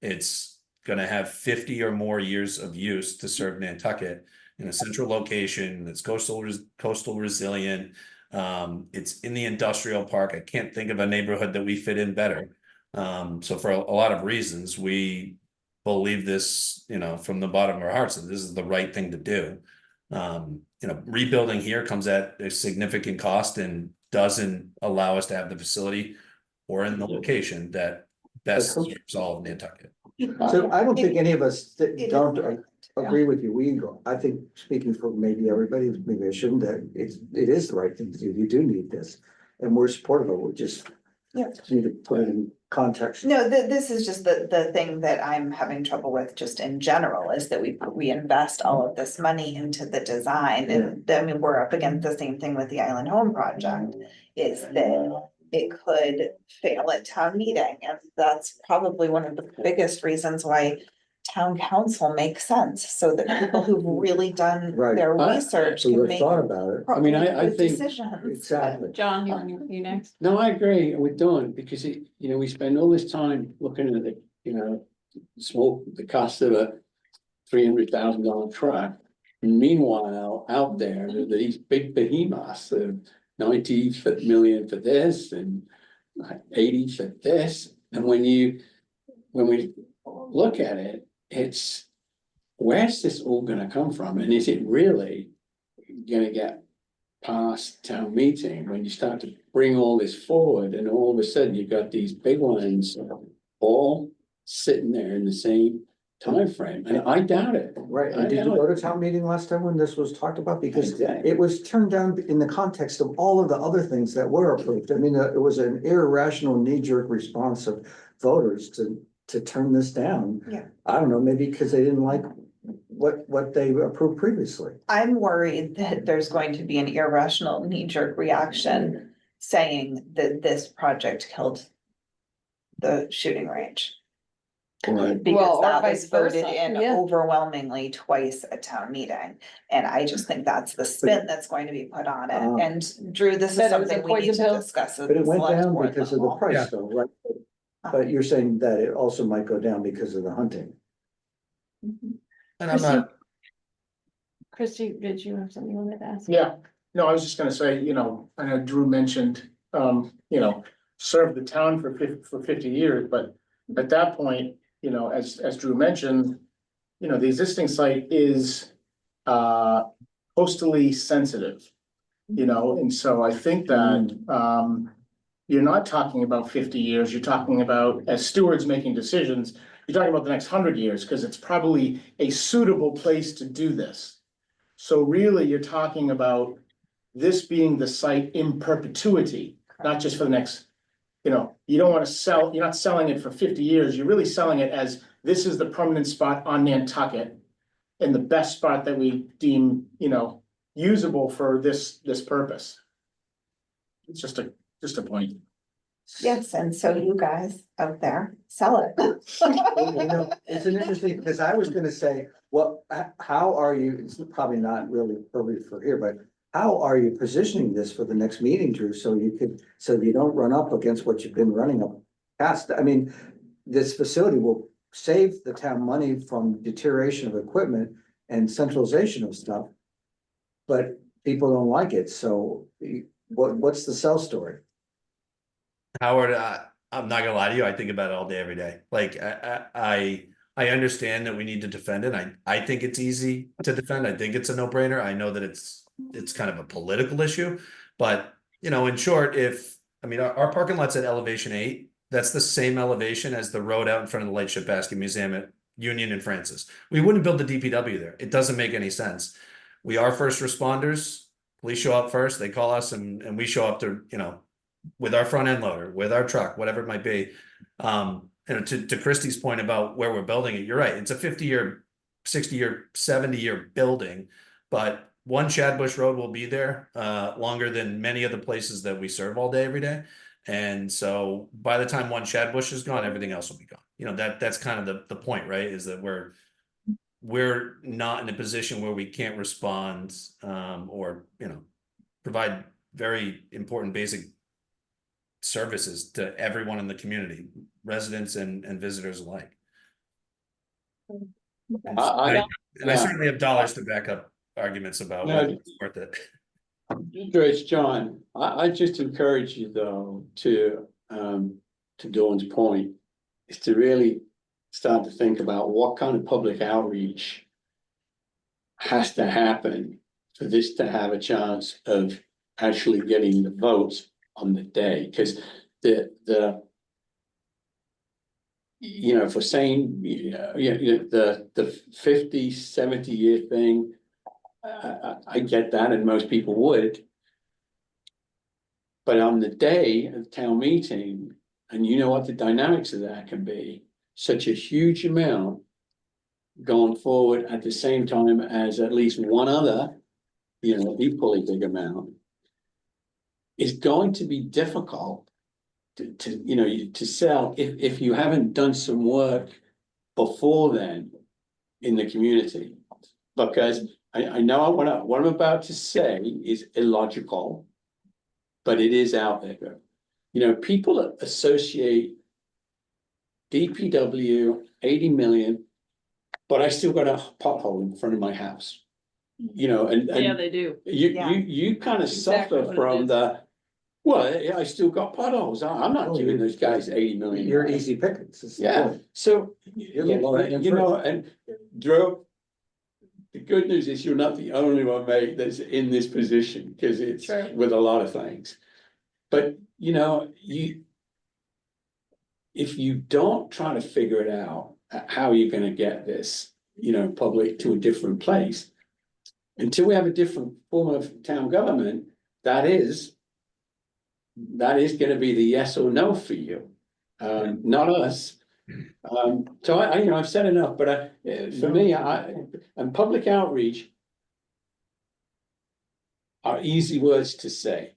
It's gonna have 50 or more years of use to serve Nantucket in a central location that's coastal resilient. It's in the industrial park. I can't think of a neighborhood that we fit in better. So for a lot of reasons, we believe this, from the bottom of our hearts, that this is the right thing to do. Rebuilding here comes at a significant cost and doesn't allow us to have the facility or in the location that best serves all of Nantucket. So I don't think any of us that It don't is. agree with you. I think, speaking for maybe everybody, maybe I shouldn't, that it is the right thing to do. You do need this. And we're supportive of it. We're just Just need to put it in context. No, this is just the thing that I'm having trouble with just in general, is that we invest all of this money into the design, and I mean, we're up against the same thing with the Island Home project. Is that it could fail at town meeting, and that's probably one of the biggest reasons why town council makes sense, so that people who've really done Right. their research So can we've make thought about it. I mean, I good think- decisions. Exactly. John, you next? No, I agree with Dawn, because we spend all this time looking at the cost of a $300,000 truck. Meanwhile, out there, there are these big behemoths of 90 million for this and 80 for this. And when we look at it, it's, where's this all gonna come from? And is it really gonna get past town meeting when you start to bring all this forward, and all of a sudden you've got these big ones all sitting there in the same time frame, and I doubt it. Right, and did you go to town meeting last time when this was talked about? Because Exactly. it was turned down in the context of all of the other things that were approved. I mean, it was an irrational knee-jerk response of voters to turn this down. Yeah. I don't know, maybe because they didn't like what they approved previously. I'm worried that there's going to be an irrational knee-jerk reaction saying that this project killed the shooting range. Right. Because Well, or that vice was voted versa, in yeah. overwhelmingly twice at town meeting. And I just think that's the spin that's going to be put on Uh, it. And Drew, this is That it was a something we need poison to pill? discuss. at But it the went select down board because of the level. Yeah. price though, right? But you're saying that it also might go down because of the hunting. And I'm not, Christie, did you have something you wanted to ask? Yeah, no, I was just gonna say, I know Drew mentioned, served the town for 50 years, but at that point, as Drew mentioned, the existing site is coastally sensitive, and so I think that, you're not talking about 50 years, you're talking about, as stewards making decisions, you're talking about the next 100 years, because it's probably a suitable place to do this. So really, you're talking about this being the site in perpetuity, not just for the next, you don't want to sell, you're not selling it for 50 years, you're really selling it as this is the permanent spot on Nantucket and the best spot that we deem, usable for this purpose. It's just a point. Yes, and so you guys out there, sell it. It's an interesting, because I was gonna say, how are you, it's probably not really appropriate for here, but how are you positioning this for the next meeting, Drew, so you don't run up against what you've been running up past? I mean, this facility will save the town money from deterioration of equipment and centralization of stuff. But people don't like it, so what's the sell story? Howard, I'm not gonna lie to you, I think about it all day, every day. Like, I understand that we need to defend it. I think it's easy to defend. I think it's a no-brainer. I know that it's kind of a political issue, but in short, our parking lot's at elevation 8, that's the same elevation as the road out in front of the Lightship Basket Museum at Union and Francis. We wouldn't build the DPW there. It doesn't make any sense. We are first responders. Police show up first, they call us and we show up to, with our front end loader, with our truck, whatever it might be. To Christie's point about where we're building it, you're right. It's a 50-year, 60-year, 70-year building, but one Shadbush Road will be there longer than many of the places that we serve all day, every day. And so by the time one Shadbush is gone, everything else will be gone. That's kind of the point, right? Is that we're not in a position where we can't respond or provide very important basic services to everyone in the community, residents and visitors alike. I certainly have dollars to back up arguments about whether it's worth it. It's John. I just encourage you though to Dawn's point, is to really start to think about what kind of public outreach has to happen for this to have a chance of actually getting the votes on the day, because if we're saying, the 50, 70-year thing, I get that, and most people would. But on the day of town meeting, and you know what the dynamics of that can be, such a huge amount going forward at the same time as at least one other, equally big amount, is going to be difficult to sell if you haven't done some work before then in the community. Because I know what I'm about to say is illogical, but it is out there. People associate DPW 80 million, but I still got a pothole in front of my house. And Yeah, they do. you kind of Exactly suffer what it from is. the, well, I still got potholes. I'm not giving those guys 80 million. You're easy pickings. is the Yeah, point. so, You're the low-hanging fruit. and Drew, the good news is you're not the only one, mate, that's in this position, because it's True. with a lot of things. But, if you don't try to figure it out, how you're gonna get this, public to a different place, until we have a different form of town government, that is gonna be the yes or no for you, not us. So I've said enough, but for me, and public outreach are easy words to say.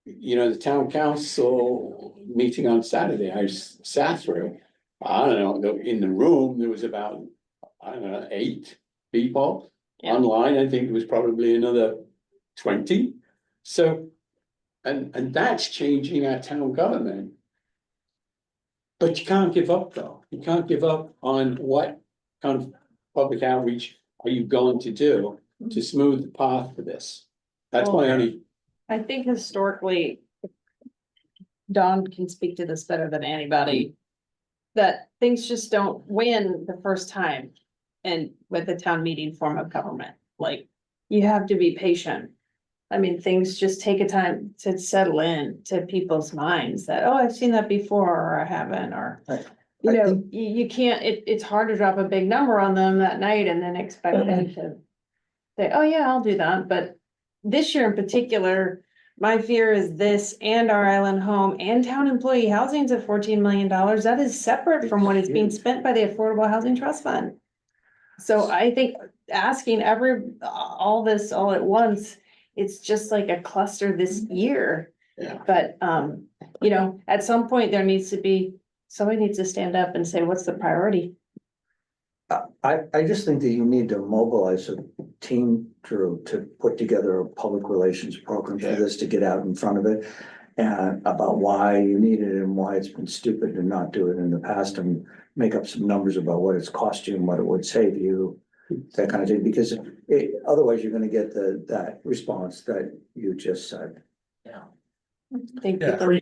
The town council meeting on Saturday, I sat through, I don't know, in the room, there was about, 8 people. Yeah. Online, I think it was probably another 20. So, and that's changing our town government. But you can't give up, though. You can't give up on what kind of public outreach are you going to do to smooth the path for this? That's my only. I think historically, Dawn can speak to this better than anybody, that things just don't win the first time. And with the town meeting form of government, like, you have to be patient. I mean, things just take a time to settle in to people's minds that, oh, I've seen that before, or I haven't, or. Right. You can't, it's hard to drop a big number on them that night and then expect them to say, oh yeah, I'll do that, but this year in particular, my fear is this and our island home and town employee housing is at $14 million. That is separate from what is being spent by the Affordable Housing Trust Fund. So I think asking all this all at once, it's just like a cluster this year. Yeah. But, at some point there needs to be, somebody needs to stand up and say, what's the priority? I just think that you need to mobilize a team, Drew, to put together a public relations program for this, to get out in front of it. And about why you need it and why it's been stupid to not do it in the past, and make up some numbers about what it's cost you and what it would save you. That kind of thing, because otherwise you're gonna get that response that you just said. Think Yeah. people-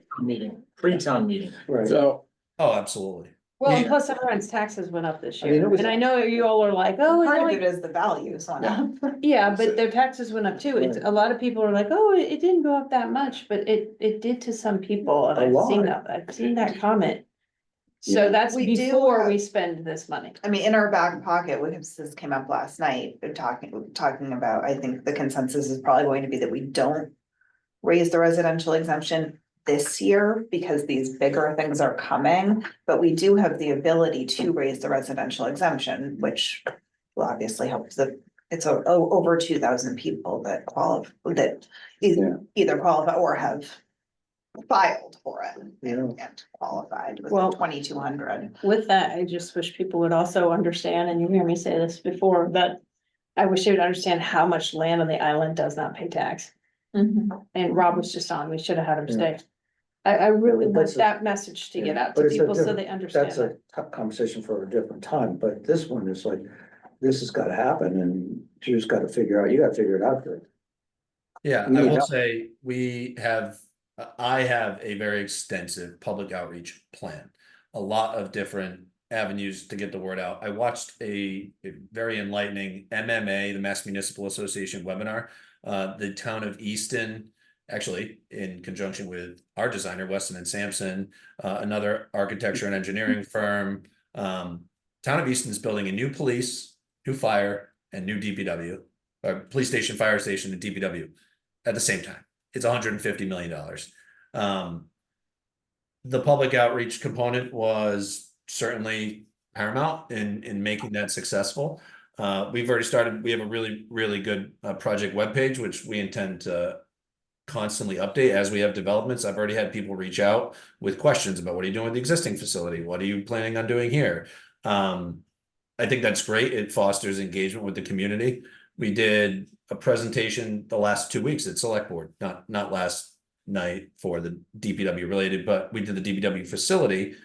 Pre-town meeting. Right. So, Oh, absolutely. Well, and Yeah. plus everyone's taxes went up this I mean, year, it was- and I know you all are like, oh, it's Part of only. it is the values on up. Yeah, but their taxes went up too. It's, Right. a lot of people are like, oh, it didn't go up that much, but it did to some people, and A I've seen that comment. So Yeah. that's We do before have- we spend this money. I mean, in our back pocket, because this came up last night, talking about, I think the consensus is probably going to be that we don't raise the residential exemption this year because these bigger things are coming, but we do have the ability to raise the residential exemption, which will obviously help it's over 2,000 people that Yeah. either qualify or have filed for it Yeah. and qualified with Well- 2,200. With that, I just wish people would also understand, and you hear me say this before, but I wish they would understand how much land on the island does not pay tax. And Rob was just on, we should have had him stay. I really But want that's a- that message to get out But to it's a people so different- they understand That's it. a conversation for a different time, but this one is like, this has gotta happen, and you just gotta figure it out first. Yeah, We I need will help. say, I have a very extensive public outreach plan. A lot of different avenues to get the word out. I watched a very enlightening MMA, the Mass Municipal Association webinar. The town of Easton, actually, in conjunction with our designer, Weston and Sampson, another architecture and engineering firm. Town of Easton is building a new police, new fire, and new DPW, police station, fire station, and DPW at the same time. it's $150 million. The public outreach component was certainly paramount in making that successful. We've already started, we have a really good project webpage, which we intend to constantly update as we have developments. I've already had people reach out with questions about what are you doing with the existing facility? What are you planning on doing here? I think that's great. It fosters engagement with the community. We did a presentation the last 2 weeks at Select Board, not last night for the DPW related, but we did the DPW facility.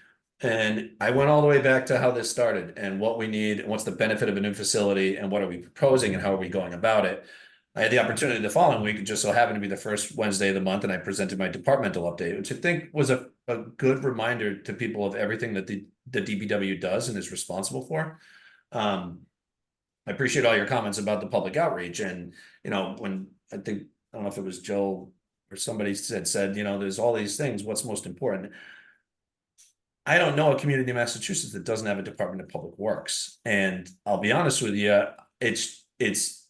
And I went all the way back to how this started and what we need and what's the benefit of a new facility and what are we proposing and how are we going about it. I had the opportunity the following week, it just so happened to be the first Wednesday of the month, and I presented my departmental update, which I think was a good reminder to people of everything that the DPW does and is responsible for. I appreciate all your comments about the public outreach, and when I don't know if it was Joe or somebody said, there's all these things, what's most important? I don't know a community in Massachusetts that doesn't have a Department of Public Works. And I'll be honest with you, it's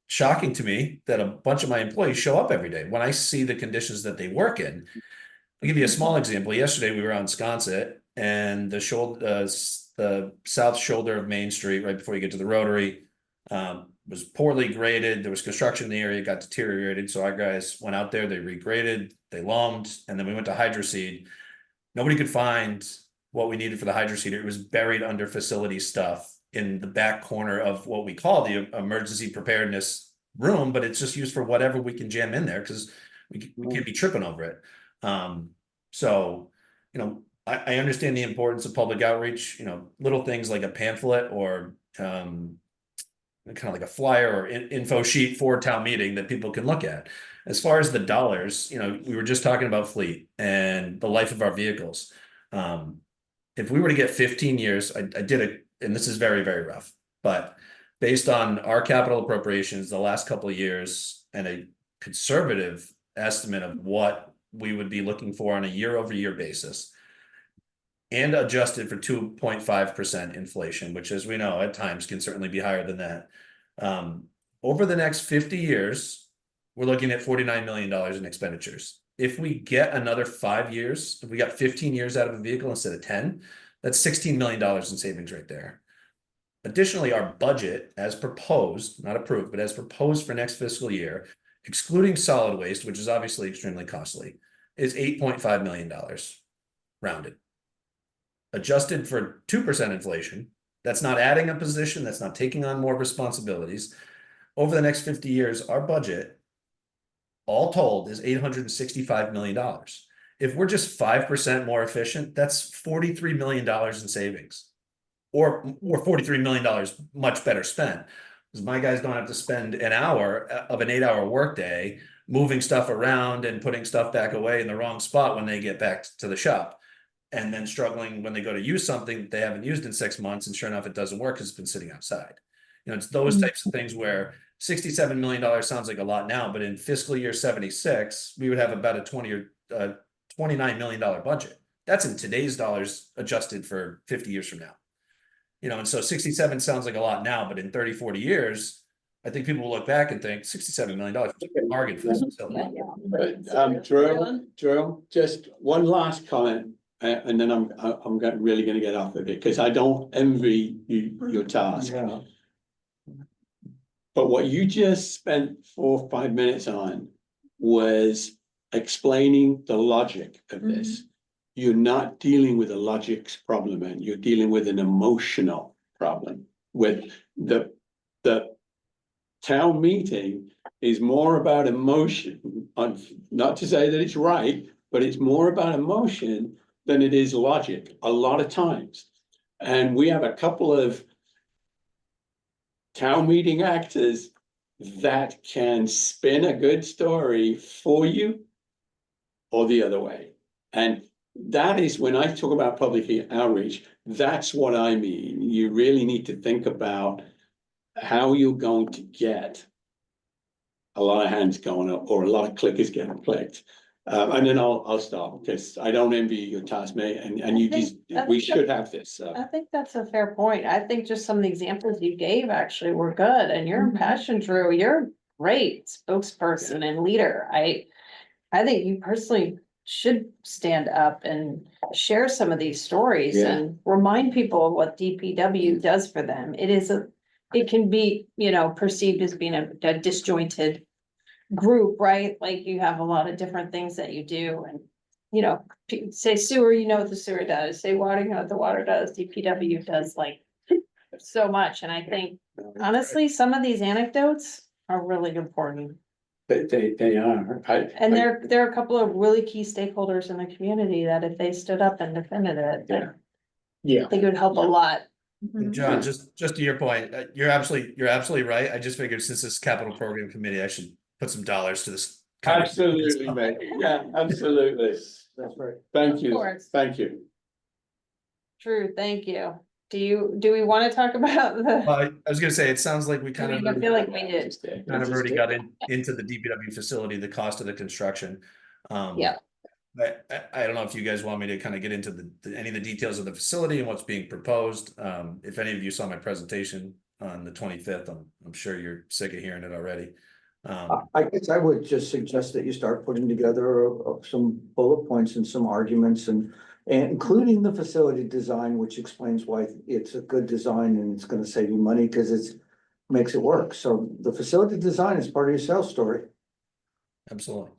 shocking to me that a bunch of my employees show up every day when I see the conditions that they work in. I'll give you a small example. Yesterday we were on Sconset, and the south shoulder of Main Street, right before you get to the Rotary, was poorly graded. There was construction in the area, got deteriorated. So our guys went out there, they regraded, they loamed, and then we went to hydroseed. Nobody could find what we needed for the hydroseeder. It was buried under facility stuff in the back corner of what we call the emergency preparedness room, but it's just used for whatever we can jam in there because we can't be tripping over it. So, I understand the importance of public outreach, little things like a pamphlet or kind of like a flyer or info sheet for town meeting that people can look at. As far as the dollars, we were just talking about fleet and the life of our vehicles. If we were to get 15 years, I did it, and this is very, very rough, but based on our capital appropriations the last couple of years and a conservative estimate of what we would be looking for on a year-over-year basis, and adjusted for 2.5% inflation, which, as we know, at times can certainly be higher than that. Over the next 50 years, we're looking at $49 million in expenditures. If we get another 5 years, if we got 15 years out of a vehicle instead of 10, that's $16 million in savings right there. Additionally, our budget, as proposed, not approved, but as proposed for next fiscal year, excluding solid waste, which is obviously extremely costly, is $8.5 million, rounded. Adjusted for 2% inflation, that's not adding a position, that's not taking on more responsibilities. Over the next 50 years, our budget, all told, is $865 million. If we're just 5% more efficient, that's $43 million in savings, or $43 million much better spent, because my guys don't have to spend an hour of an 8-hour workday moving stuff around and putting stuff back away in the wrong spot when they get back to the shop, and then struggling when they go to use something that they haven't used in 6 months, and sure enough, it doesn't work because it's been sitting outside. It's those types of things where $67 million sounds like a lot now, but in fiscal year 76, we would have about a $29 million budget. That's in today's dollars, adjusted for 50 years from now. And so 67 sounds like a lot now, but in 30, 40 years, I think people will look back and think $67 million was a bargain for this facility. Drew, just one last comment, and then I'm really going to get off of it because I don't envy your task. Yeah. But what you just spent 4 or 5 minutes on was explaining the logic of this. You're not dealing with a logics problem, and you're dealing with an emotional problem. With the town meeting is more about emotion, not to say that it's right, but it's more about emotion than it is logic a lot of times. And we have a couple of town meeting actors that can spin a good story for you or the other way. And that is when I talk about public outreach, that's what I mean. You really need to think about how you're going to get a lot of hands going up or a lot of clickers getting clicked. And then I'll stop because I don't envy your task, mate. And we should have this. So. I think that's a fair point. I think just some of the examples you gave actually were good, and your passion, Drew, you're a great spokesperson and leader. I think you personally should stand up and share some of these stories Yeah. and remind people of what DPW does for them. It can be, perceived as being a disjointed group, right? Like you have a lot of different things that you do and, say sewer, you know what the sewer does, say water, you know what the water does, DPW does like so much. And I think honestly, some of these anecdotes are really important. They are. And there are a couple of really key stakeholders in the community that if they stood up and defended it, Yeah. Yeah, I think it would help a lot. John, just to your point, you're absolutely right. I just figured since this capital program committee, I should put some dollars to this. Absolutely, mate. Yeah, absolutely. That's right. Thank Of you. course. Thank you. True, thank you. Do we want to talk about the, I was gonna say, it sounds like we kind of. I feel like we did. Kind of already got into the DPW facility, the cost of the construction. Yeah. I don't know if you guys want me to kind of get into any of the details of the facility and what's being proposed. If any of you saw my presentation on the 25th, I'm sure you're sick of hearing it already. I guess I would just suggest that you start putting together some bullet points and some arguments and including the facility design, which explains why it's a good design and it's gonna save you money because makes it work. So the facility design is part of your sales story. Absolutely.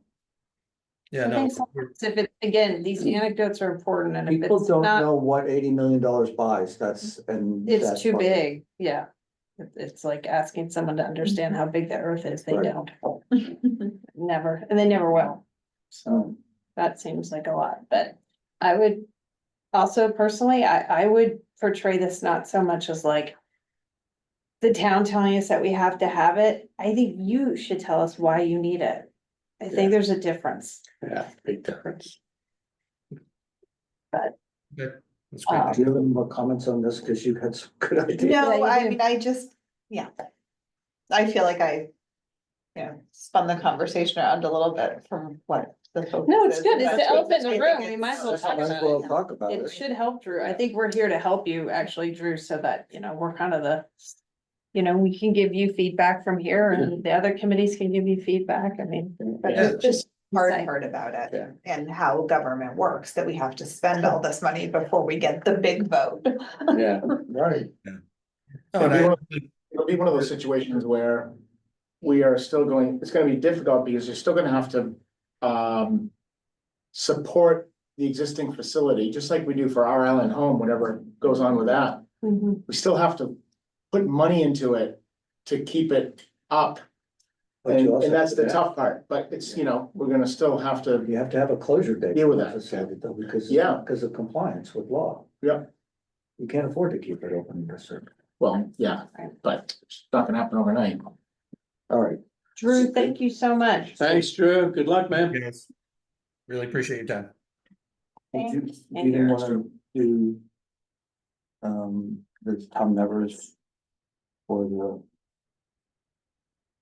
Yeah, I no, think sometimes if it, again, these anecdotes are important and if People it's don't not, know what $80 million buys, that's it's too big, yeah. It's like asking someone to understand how big the earth is, they Right. don't. Never, and they never will. So that seems like a lot, but I would also personally, I would portray this not so much as like the town telling us that we have to have it. I think you should tell us why you need it. I think there's a difference. Yeah, big difference. okay, that's Um, great. Do you have any more comments on this? Cause you had some good ideas. Yeah, No, you I do. mean, I feel like I, spun the conversation around a little bit from what the focus No, it's is, good. It's but the elephant in I the think room. We it's- might as well Let's talk about it. talk about It it. should help, Drew. I think we're here to help you actually, Drew, so that, we're kind of we can give you feedback from here and the other committees can give you feedback. I mean. but Yeah. it's just Hard insight. part about Yeah. it and how government works, that we have to spend all this money before we get the big vote. Yeah. Right. Oh, and it'll be one of those situations where we are still it's gonna be difficult because you're still gonna have to support the existing facility, just like we do for our island home, whatever goes on with that. Mhm. We still have to put money into it to keep it up. But you also And that's the yeah. tough part, but it's, we're gonna still have to, You have to have a closure date. Deal with for that. the facility though, because. Yeah. Because of compliance with law. yeah, You can't afford to keep it open this certain. well, yeah, but it's not gonna happen overnight. All right. Drew, thank you so much. Thanks, Drew. Good luck, man. Yes. Really appreciate your time. Did you, Thanks. you didn't wanna do. The Tom Nevers. For the.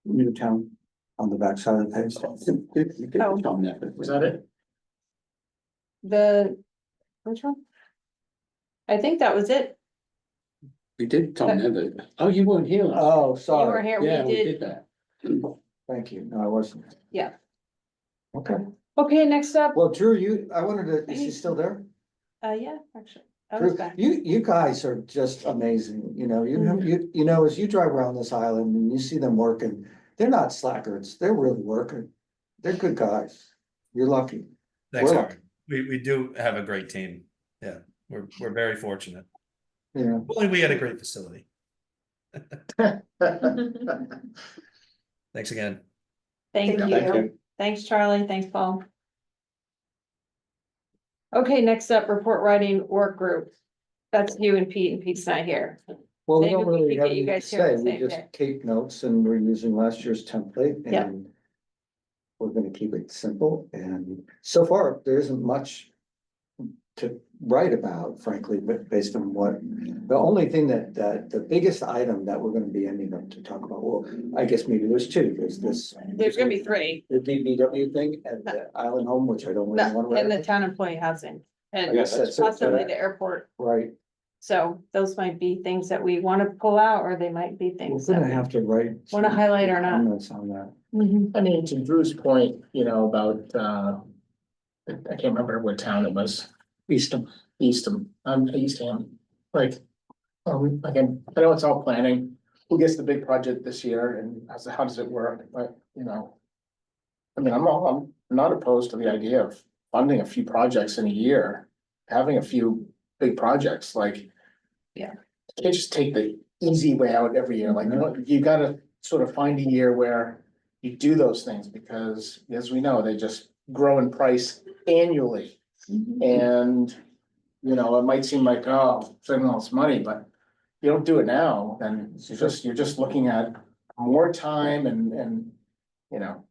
New town on the backside of the page. You did Oh. Tom Neff. Was that it? Which one? I think that was it. We did Tom Neff. Oh, you weren't here last. Oh, You were sorry. here, Yeah, we we did, did that. Thank you. No, I wasn't. Yeah. Okay. Okay, next up, Well, Drew, I wanted to, is he still there? yeah, actually, I was Drew, back. you guys are just amazing, as you drive around this island and you see them working, they're not slackards, they're really working. They're good guys. You're lucky. Thanks, Well- Howard. We do have a great team. Yeah, we're very fortunate. Yeah. Only we had a great facility. Thanks again. Thank Thank you. you. Thanks, Charlie. Thanks, Paul. Okay, next up, report writing work group. That's you and Pete, and Pete's not here. Well, we Maybe don't we really could have get you anything to guys here at say, the we same just day. keep notes and we're using last year's template Yeah. and. We're gonna keep it simple and so far, there isn't much. To write about frankly, but based on the only thing that the biggest item that we're gonna be ending up to talk about, well, I guess maybe there's two, there's this. There's gonna be three, The DBW thing and the island home, which I don't really want to. and the town employee housing, and Yes, that's it. possibly the airport. Right, So those might be things that we want to pull out, or they might be we're things gonna that have to write. Wanna highlight or not? Comments on that. Mhm. I mean, to Drew's point, you know, about, I can't remember what town it was. Eastham. Eastham, Eastham, like, again, I know it's all planning. Who gets the big project this year and how does it work, but, you know. I mean, I'm not opposed to the idea of funding a few projects in a year, having a few big projects, like. Yeah. You can't just take the easy way out every year, like, you know, you gotta sort of find a year where you do those things, because as we know, they just grow in price annually. And, you know, it might seem like, oh, saving all this money, but you don't do it now, then you're just looking at more time and, you know,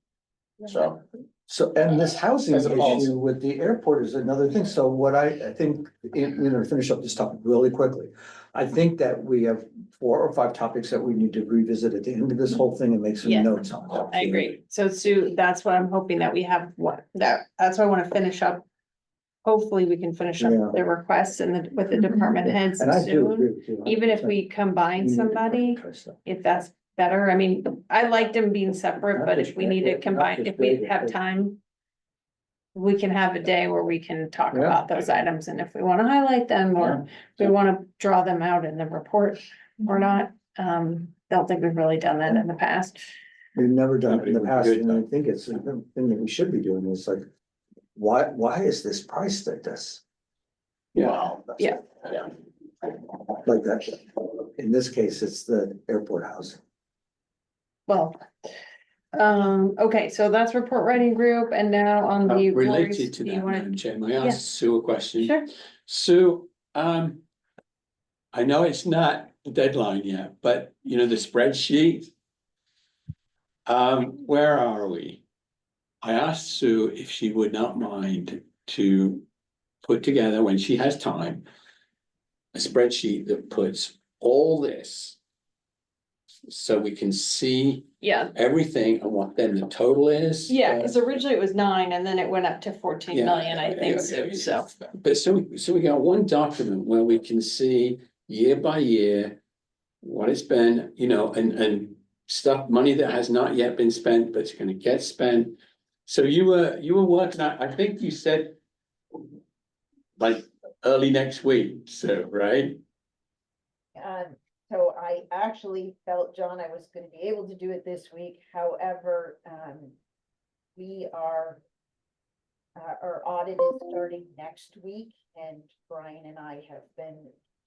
so. So, and this housing As a policy. issue with the airport is another thing. So what I think, to finish up this topic really quickly. I think that we have 4 or 5 topics that we need to revisit at the end of this whole thing and make some Yeah. notes on. I agree. So Sue, that's what I'm hoping that we have, that's why I wanna finish up. Hopefully, we can finish Yeah. up the requests with the department heads And I do agree soon. with you. Even if we combine somebody, if that's better, I mean, I liked them being separate, but if we need to combine, if we have time. We can have a day where we can talk Yeah. about those items, and if we wanna highlight them, or if we wanna draw them out in the report or not. Don't think we've really done that in the past. We've never done it in the That'd be past, good, and I though. think it's the thing that we should be doing is like, why is this priced like this? Wow. Yeah. Yeah. Like that, in this case, it's the airport housing. Well. Okay, so that's report writing group, and now on the. Lori's, Related to do you that, wanna- Madam Chair, may I Yeah. ask Sue a question? Sure, Sue, I know it's not the deadline yet, but you know, the spreadsheet. Where are we? I asked Sue if she would not mind to put together, when she has time, a spreadsheet that puts all this. So we can see yeah, everything and what then the total is. yeah, cause originally it was 9 and then it went up to 14 million, I think, so. But so we got one document where we can see year by year. What it's been, you know, and stuff, money that has not yet been spent, but it's gonna get spent. So you were working on, I think you said. Like early next week, so, right? So I actually felt, John, I was gonna be able to do it this week, however, we are. Our audit is starting next week, and Brian and I have been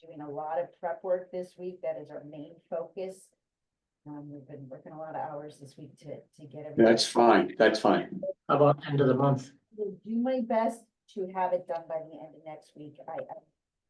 doing a lot of prep work this week. That is our main focus. We've been working a lot of hours this week to get everything. That's fine, that's fine. How about end of the month? Will do my best to have it done by the end of next week.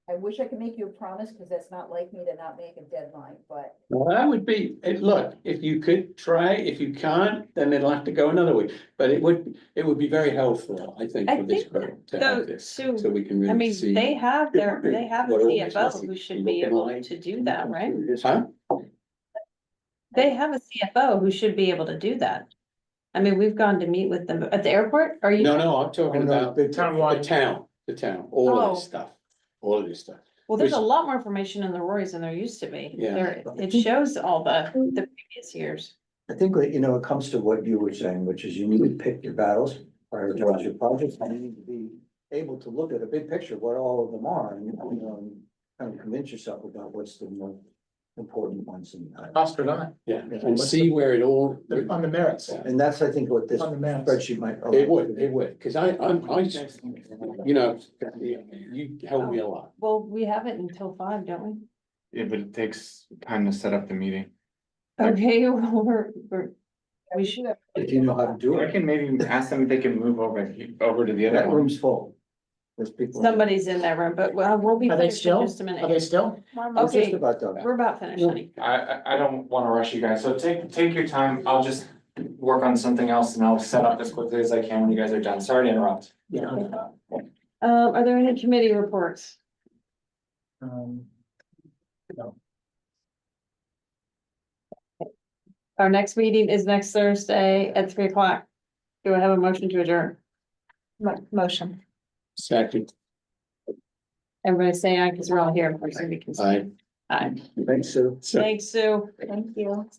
I wish I could make you a promise, because that's not like me to not make a deadline, but. Well, that would be, look, if you could try, if you can't, then it'll have to go another week. But it would be very helpful, I think, I for this think group to so, have this, Sue, so we can I really mean, see. they have a what all this CFO must who be should be looking able like. to do that, right? Huh? They have a CFO who should be able to do that. I mean, we've gone to meet with them at the airport, are you? No, I'm talking Oh, no, about big the town-wide. town, all of this Oh. stuff, all of this stuff. Well, there's a Which- lot more information in the Roy's than there used to be. Yeah. There, it shows all the previous years. I think, that, it comes to what you were saying, which is you need to pick your battles, prioritize your projects, and you need to be able to look at a big picture, of what all of them are, and, and kind of convince yourself about what's the most important ones. Cost or not, Yeah, and see where it all. on the merits. Yeah. And that's, I think, what this On the merits. spreadsheet might. It would, cause I, you know, you helped me a lot. Well, we have it until 5, don't we? Yeah, but it takes time to set up the meeting. Okay, well, we should. If you know how to do I it, can maybe ask them if they can move over to the other that one. room's full. There's people. Somebody's in that room, but we'll be Are they finished in still? just a Are they minute. still? We're Okay, just about done. we're about finished, honey. I don't wanna rush you guys, so take your time, I'll just work on something else and I'll set up as quickly as I can when you guys are done, sorry to interrupt. Yeah. Are there any committee reports? No. Our next meeting is next Thursday at 3 o'clock. Do I have a motion to adjourn? Motion. Second, Everybody say aye, because we're all here, so we can. I. Aye. Thanks, Sue. So- Thanks, Sue. Thank you.